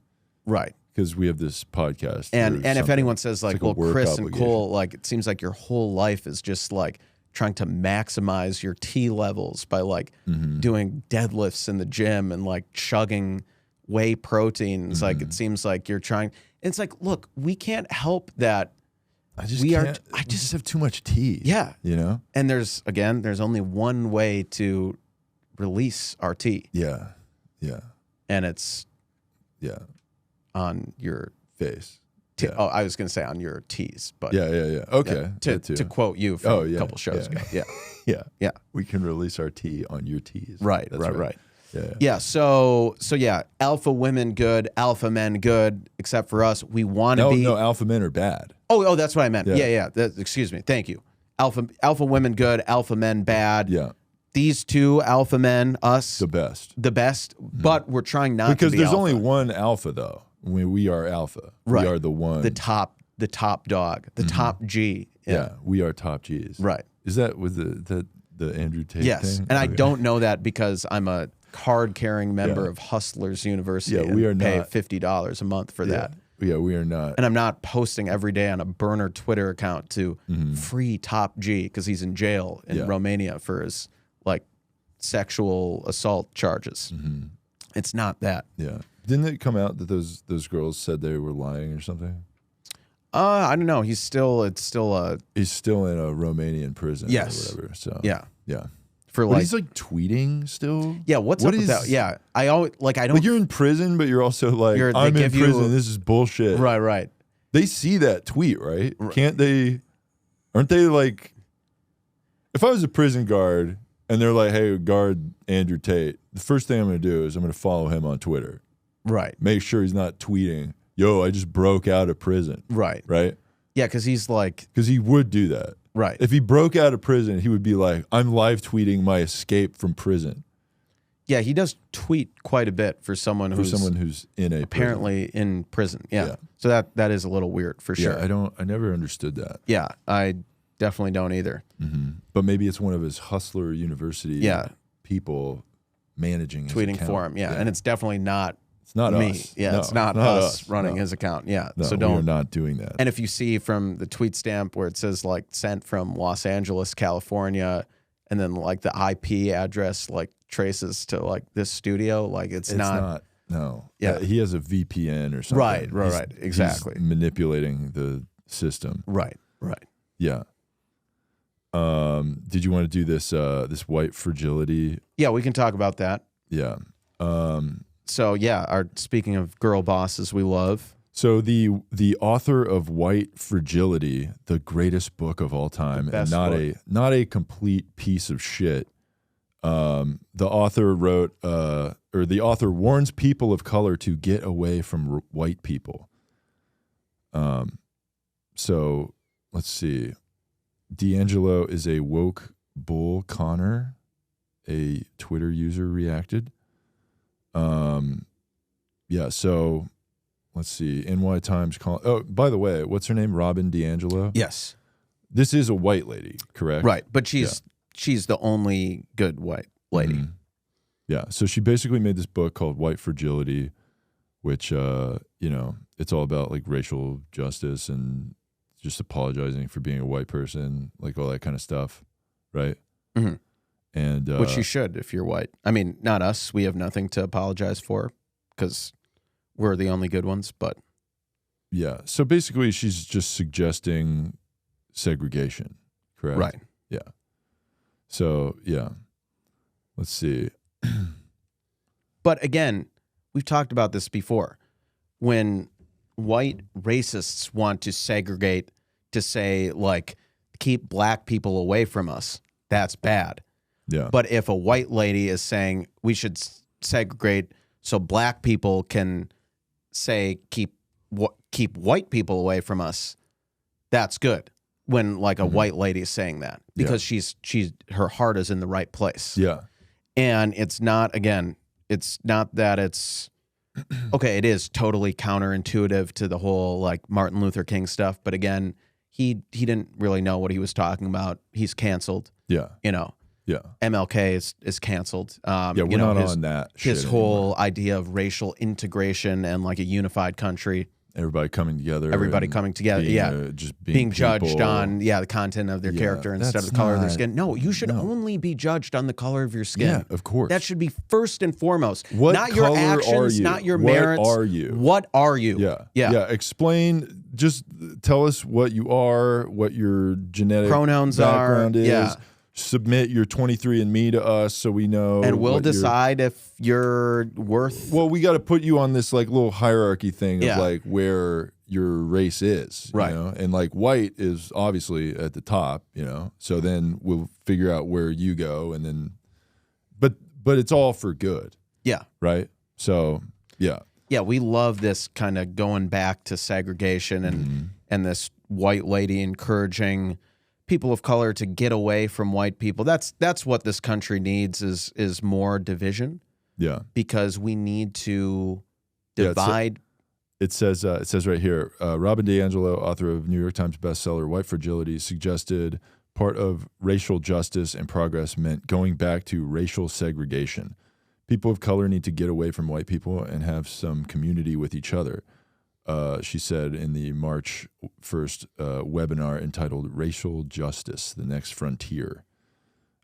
Right. Because we have this podcast. And or if something. anyone says like, It's like a well, work Chris obligation. and Cole, like it seems like your whole life is just like trying to maximize your T levels by like Mm-hmm. doing deadlifts in the gym and like chugging whey proteins. Like Mm-hmm. it seems like you're trying. It's like, look, we can't help that. I just we are- can't. I we just have too much tea. Yeah. You know? And there's only one way to release our T, Yeah. Yeah. and it's Yeah. on your. Face. Yeah. Oh, I was going to say on your T's, but Yeah. Yeah. Yeah. Okay. that too. to quote you from Oh, a yeah, couple shows yeah. ago. Yeah. Yeah. Yeah. We can release our tea on your teas. Right, That's right. Yeah. Yeah. So yeah, alpha women good, alpha men good, except for us. We want to be. No, alpha men are bad. Oh, that's what I meant. Yeah. Yeah. Excuse me. Thank you. Alpha women good, alpha men bad. Yeah. These two alpha men, us, The best. the best. But we're trying not Because to be there's alpha. only one alpha though. We are alpha. Right. We are the one. the top dog, the top G. Yeah. We are top G's. Right. Is that with the Andrew Tate Yes. thing? And I Okay. don't know that because I'm a card-carrying member Yeah. of Hustlers University. Yeah, we are and pay not- $50 a month for that. Yeah, we are not. And I'm not posting every day on a burner Twitter account to free Top G because he's in jail in Yeah. Romania for his like sexual assault charges. It's not that. Yeah. Didn't it come out that those girls said they were lying or something? I don't know. He's still He's still in a Romanian prison Yes. or whatever. So yeah. Yeah. For But like he's like tweeting still? yeah. What's What up with is- that? Yeah. I always I don't. Like you're in prison, but you're also like, They I'm in give you- prison. This is bullshit. right. They see that tweet, right? Can't they? Aren't they like? If I was a prison guard and they're like, "Hey, guard Andrew Tate," the first thing I'm going to do is I'm going to follow him on Twitter. Right. Make sure he's not tweeting, "Yo, I just broke out of prison." Right. Right? Yeah, because he's like Because he would do that. right. If he broke out of prison, he would be like, "I'm live tweeting my escape from prison." Yeah, he does tweet quite a bit for someone For who's someone who's in a apparently in prison. Yeah. Yeah. So that is a little weird for prison. sure. Yeah, I never understood that. Yeah, I definitely don't either. But maybe it's one of his Hustler University Yeah. people managing his Tweeting account. for him. Yeah. And it's definitely not It's not me. us. Yeah, No, it's not us running his account. Yeah. No, so we are don't. not doing that. And if you see from the tweet stamp where it says like sent from Los Angeles, California, and then like the IP address like traces to like this studio, like it's not. No. Yeah. He has a VPN or something. Right. Exactly. He's manipulating the system. Right. Yeah. Did you want to do this this white fragility? Yeah, we can talk about that. Yeah. So yeah, speaking of girl bosses we love. So the author of White Fragility, the greatest book of all time, and best book. not a complete piece of shit. The author wrote, or the author warns people of color to get away from white people. So let's see. DiAngelo is a woke bull Connor, a Twitter user reacted. Yeah, so let's see. NY Times call. Oh, by the way, what's her name? Robin DiAngelo? Yes. This is a white lady, correct? Right. But she's the only good white lady. Mhm. Yeah. So she basically made this book called White Fragility, which it's all about like racial justice and just apologizing for being a white person, like all that kind of stuff, right? Mhm. And Which you should if you're white. I mean, not us. We have nothing to apologize for because we're the only good ones. But yeah. So basically, she's just suggesting segregation, correct? right. Yeah. So yeah, let's see. But again, we've talked about this before. When white racists want to segregate to say like keep black people away from us, that's bad. Yeah. But if a white lady is saying we should segregate so black people can say keep white people away from us, that's good. When like a white lady is saying that because she's her heart is in the right place. Yeah. And it's not that it's okay, it is totally counterintuitive to the whole like Martin Luther King stuff, but again, he didn't really know what he was talking about. He's canceled. Yeah. Yeah. MLK is canceled. Yeah, we're not on that shit His whole idea of racial integration and like a unified country. Everybody coming together. Everybody and coming together. being, just being judged people. on the content of their character instead of that's the color of their not- skin. No, you should only be judged on the color of your skin. Yeah, of course. That should be first and foremost. What not your color actions, are you? not your What merits. are you? What are you? Yeah. Explain. Just tell us what you are, what your genetic Pronouns background are. is. Yeah. Submit your 23andMe to us so we know. And we'll what you're- decide if you're worth. Well, we got to put you on this like little hierarchy thing Yeah. of like where your race is, Right. You know? And like white is obviously at the top, So then we'll figure out where you go, and then, but it's all for good, Yeah. right? So yeah, Yeah, we love this kind of going back to segregation and this white lady encouraging people of color to get away from white people. That's what this country needs is more division, yeah. because we need to Yeah, it's a- divide. It says right here, Robin DiAngelo, author of New York Times bestseller White Fragility, suggested part of racial justice and progress meant going back to racial segregation. People of color need to get away from white people and have some community with each other, she said in the March 1st webinar entitled Racial Justice, The Next Frontier.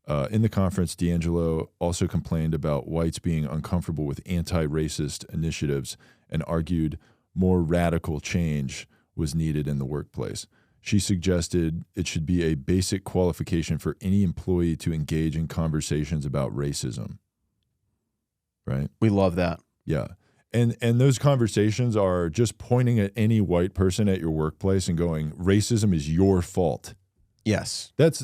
In the conference, DiAngelo also complained about whites being uncomfortable with anti-racist initiatives and argued more radical change was needed in the workplace. She suggested it should be a basic qualification for any employee to engage in conversations about racism. Right? We love that. Yeah. And those conversations are just pointing at any white person at your workplace and going, racism is your fault. Yes. That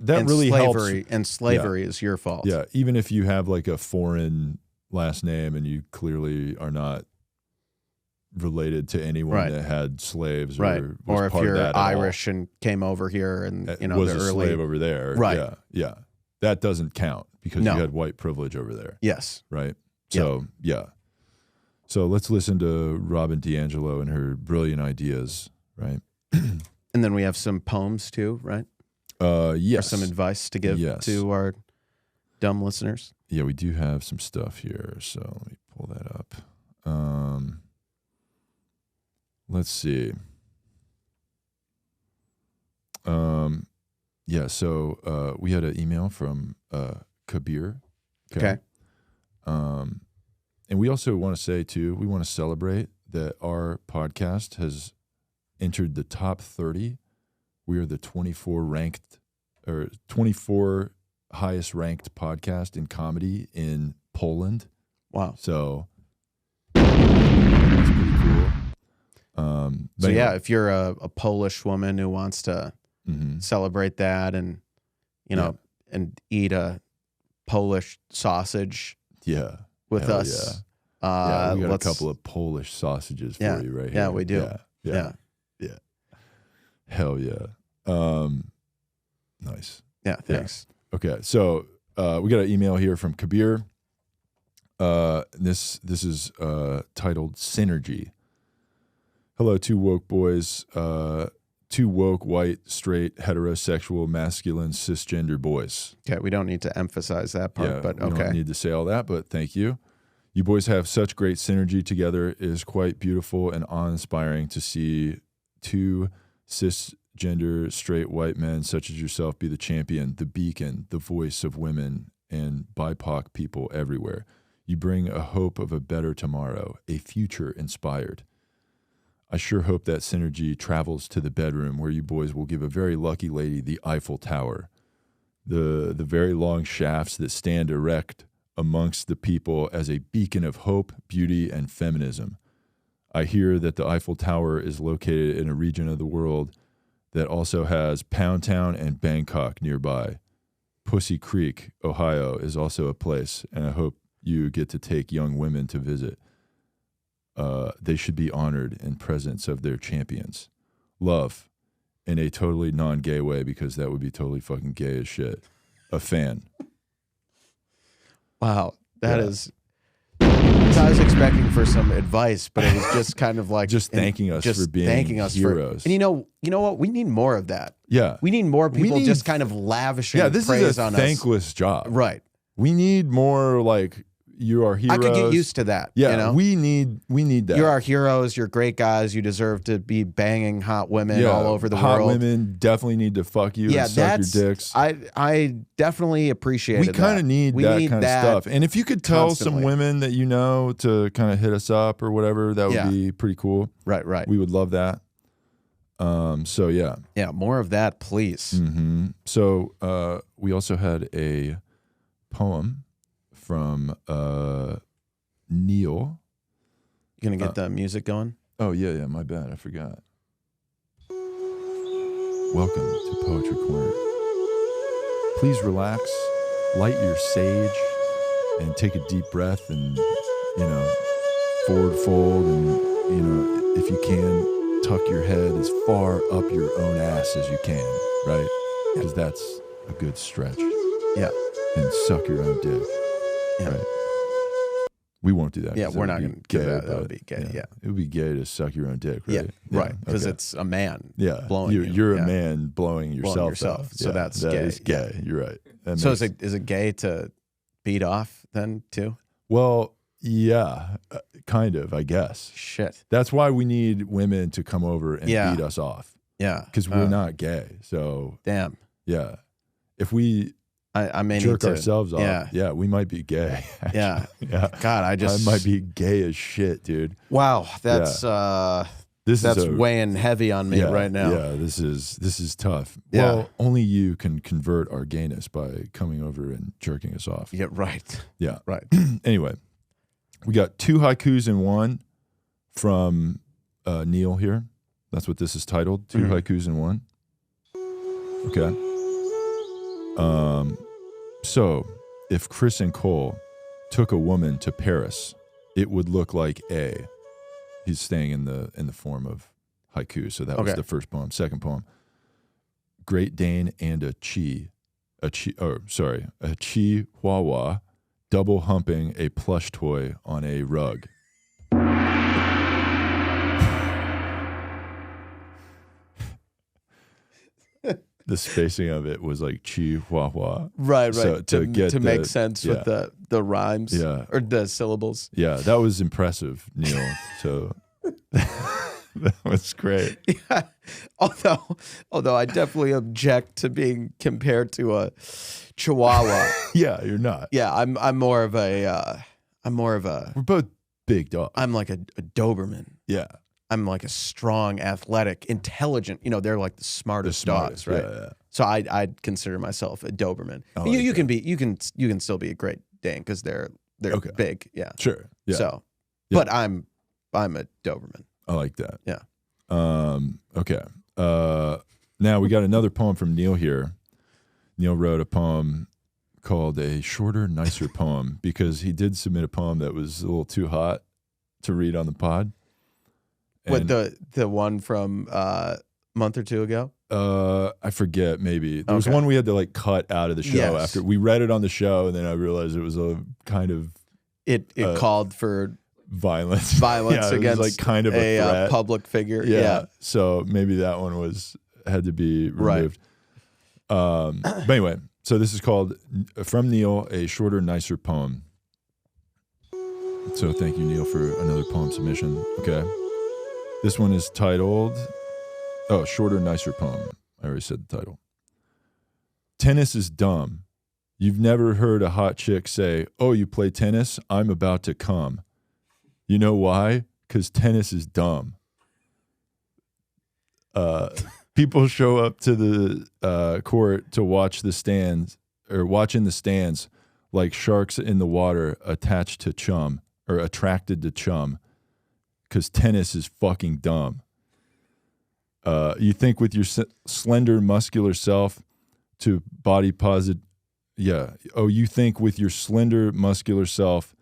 and really slavery, helps. And slavery is your fault. Yeah. Even if you have like a foreign last name and you clearly are not related to anyone that had slaves, or was or if part of you're that Irish and came over here and was the a early slave over there, Right. Yeah, that doesn't count because No. you had white privilege over there, Yes. right? So so let's listen to Robin DiAngelo and her brilliant ideas, right? And then we have some poems too, right? Yes, Or some advice to give to our dumb listeners. Yeah, we do have some stuff here, so let me pull that up. Let's see. So we had an email from Kabir. Okay. And we also want to say, too, we want to celebrate that our podcast has entered the top 30. We are the 24 highest ranked podcast in comedy in Poland. Wow. So that's pretty cool. So yeah, if you're a Polish woman who wants to celebrate that and, and eat a Polish sausage with us. We got a couple of Polish sausages for you right here. Yeah, we do. Yeah. Hell yeah. Nice. Yeah, thanks. Yeah. Okay, so we got an email here from Kabir. This is titled Synergy. Hello, two woke boys, two woke, white, straight, heterosexual, masculine, cisgender boys. Okay, we don't need to emphasize that part, but we okay. don't need to say all that, but thank you. You boys have such great synergy together. It is quite beautiful and awe-inspiring to see two cisgender, straight, white men such as yourself be the champion, the beacon, the voice of women and BIPOC people everywhere. You bring a hope of a better tomorrow, a future inspired. I sure hope that synergy travels to the bedroom where you boys will give a very lucky lady the Eiffel Tower, the very long shafts that stand erect amongst the people as a beacon of hope, beauty, and feminism. I hear that the Eiffel Tower is located in a region of the world that also has Pound Town and Bangkok nearby. Pussy Creek, Ohio, is also a place, and I hope you get to take young women to visit. They should be honored in presence of their champions. Love, in a totally non-gay way, because that would be totally fucking gay as shit. A fan. Wow, that is. I was expecting for some advice, but it was just kind of like just thanking us for being heroes. And you know what? We need more of that. Yeah, we need more people just kind of lavishing this praise is a on thankless us. job. Right. We need more like. You are heroes. I could get used to that. Yeah, you know? we need that. You're our heroes. You're great guys. You deserve to be banging hot women all over the hot world. Hot women definitely need to fuck you and suck your dicks. I definitely appreciate it. We kind of need that kind of stuff. And if you could tell constantly. some women that you know to kind of hit us up or whatever, that would be pretty cool. Right. We would love that. So yeah. Yeah, more of that, please. Mm-hmm. So we also had a poem from Neil. You gonna get the music going? Oh yeah, my bad. I forgot. Welcome to Poetry Corner. Please relax, light your sage, and take a deep breath and, forward fold and, if you can, tuck your head as far up your own ass as you can, right? Because that's a good stretch. Yeah. And suck your own dick. Yeah. Right. We won't do that. Yeah, we're not going to do that. That would be gay. Yeah. It would be gay to suck your own dick, right? Yeah, right. Because it's a man blowing you. You're a man blowing yourself. So that's gay. That is gay. You're right. So is it gay to beat off then too? Well, yeah, kind of, I guess. Shit. That's why we need women to come over and beat us off. Yeah. Because we're not gay. So. Damn. Yeah. If we I may jerk need to, ourselves off. Yeah. Yeah, we might be gay. Yeah. Yeah. God, I might be gay as shit, dude. Wow, that's This that's is weighing heavy on me right now. Yeah, this is tough. Yeah. Well, only you can convert our gayness by coming over and jerking us off. Yeah, right. Yeah. Right. Anyway, we got 2 haikus in one from Neil here. That's what this is titled. 2 haikus in one. Okay. So if Chris and Cole took a woman to Paris, it would look like A. He's staying in the form of haiku. So that was the first poem. Second poem. Great Dane and a Chihuahua double humping a plush toy on a rug. The spacing of it was like Chihuahua. Right. So to make sense with the rhymes or the syllables. Yeah, that was impressive, Neil. So that was great. Yeah. Although I definitely object to being compared to a Chihuahua. Yeah, you're not. Yeah, I'm more of a We're both big dogs. I'm like a Doberman. Yeah. I'm like a strong, athletic, intelligent. You know, they're like the smartest dogs, right? Yeah. So I'd consider myself a Doberman. You can still be a Great Dane because they're big. Yeah. Sure. Yeah. So, but I'm a Doberman. I like that. Yeah. Okay. Now we got another poem from Neil here. Neil wrote a poem called A Shorter, Nicer Poem because he did submit a poem that was a little too hot to read on the pod. What, the one from a month or two ago? I forget, maybe. There was one we had to like cut out of the show after we read it on the show, and then I realized it was a kind of it called for violence against it was like kind of a threat. Public figure. Yeah. So maybe that one had to be removed. Right. But anyway, so this is called from Neil, A Shorter, Nicer Poem. So thank you, Neil, for another poem submission. Okay. This one is titled, Shorter, Nicer Poem. I already said the title. Tennis is dumb. You've never heard a hot chick say, "Oh, you play tennis? I'm about to come." You know why? Because tennis is dumb. People show up to the court to watch the stands or watch in the stands like sharks in the water attached to chum or attracted to chum. Because tennis is fucking dumb. You think with your slender, muscular self to body positive. Yeah. Oh, you think with your slender, muscular self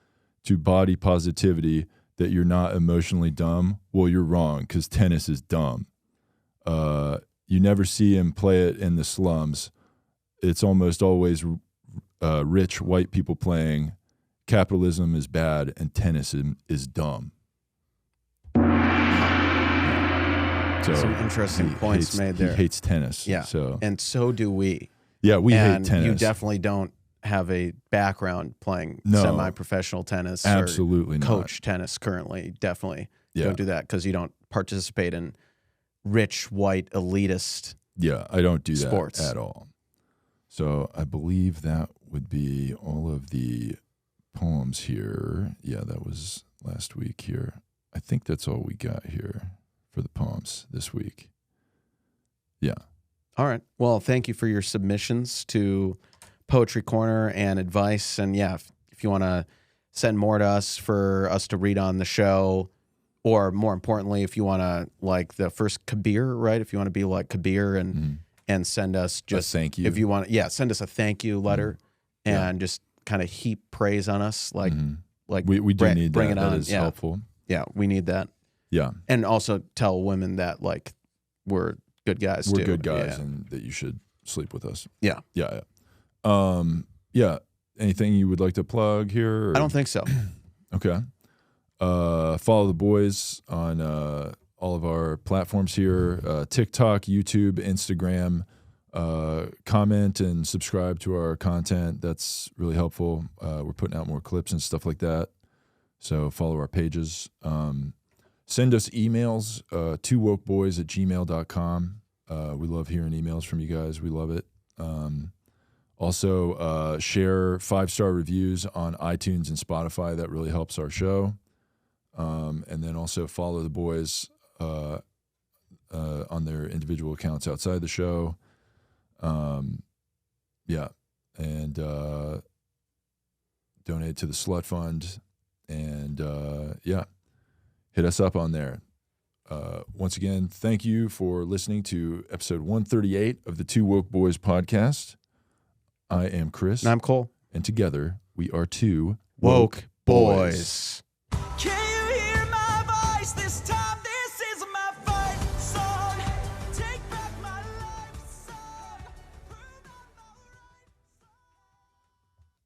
to body positivity that you're not emotionally dumb? Well, you're wrong because tennis is dumb. You never see him play it in the slums. It's almost always rich white people playing. Capitalism is bad and tennis is dumb. So some interesting points made there. He hates tennis. Yeah. And so do we. Yeah, we hate tennis. You definitely don't have a background playing semi-professional tennis. Absolutely or not. Coach tennis currently. Definitely don't do that because you don't participate in rich, white, elitist Yeah, I don't do sports that at all. So I believe that would be all of the poems here. Yeah, that was last week here. I think that's all we got here for the poems this week. Yeah. All right. Well, thank you for your submissions to Poetry Corner and advice. And yeah, if you want to send more to us for us to read on the show, or more importantly, if you want to like the first Kabir, right? If you want to be like Kabir and send us just a thank you. If you want, send us a thank you letter and just kind of heap praise on us. Like we do need bring that. It on. That is helpful. Yeah, we need that. Yeah. And also tell women that like we're good guys too. We're good guys and that you should sleep with us. Yeah. Yeah. Yeah. Anything you would like to plug here? Or? I don't think so. Okay. Follow the boys on all of our platforms here, TikTok, YouTube, Instagram. Comment and subscribe to our content. That's really helpful. We're putting out more clips and stuff like that. So follow our pages. Send us emails, TooWokeBoys@gmail.com. We love hearing emails from you guys. We love it. Also, share 5-star reviews on iTunes and Spotify. That really helps our show. And then also follow the boys on their individual accounts outside the show. Yeah. And donate to the Slut Fund. And yeah, hit us up on there. Once again, thank you for listening to episode 138 of the Two Woke Boys podcast. I am Chris. And I'm Cole. And together we are two Woke Boys. Can you hear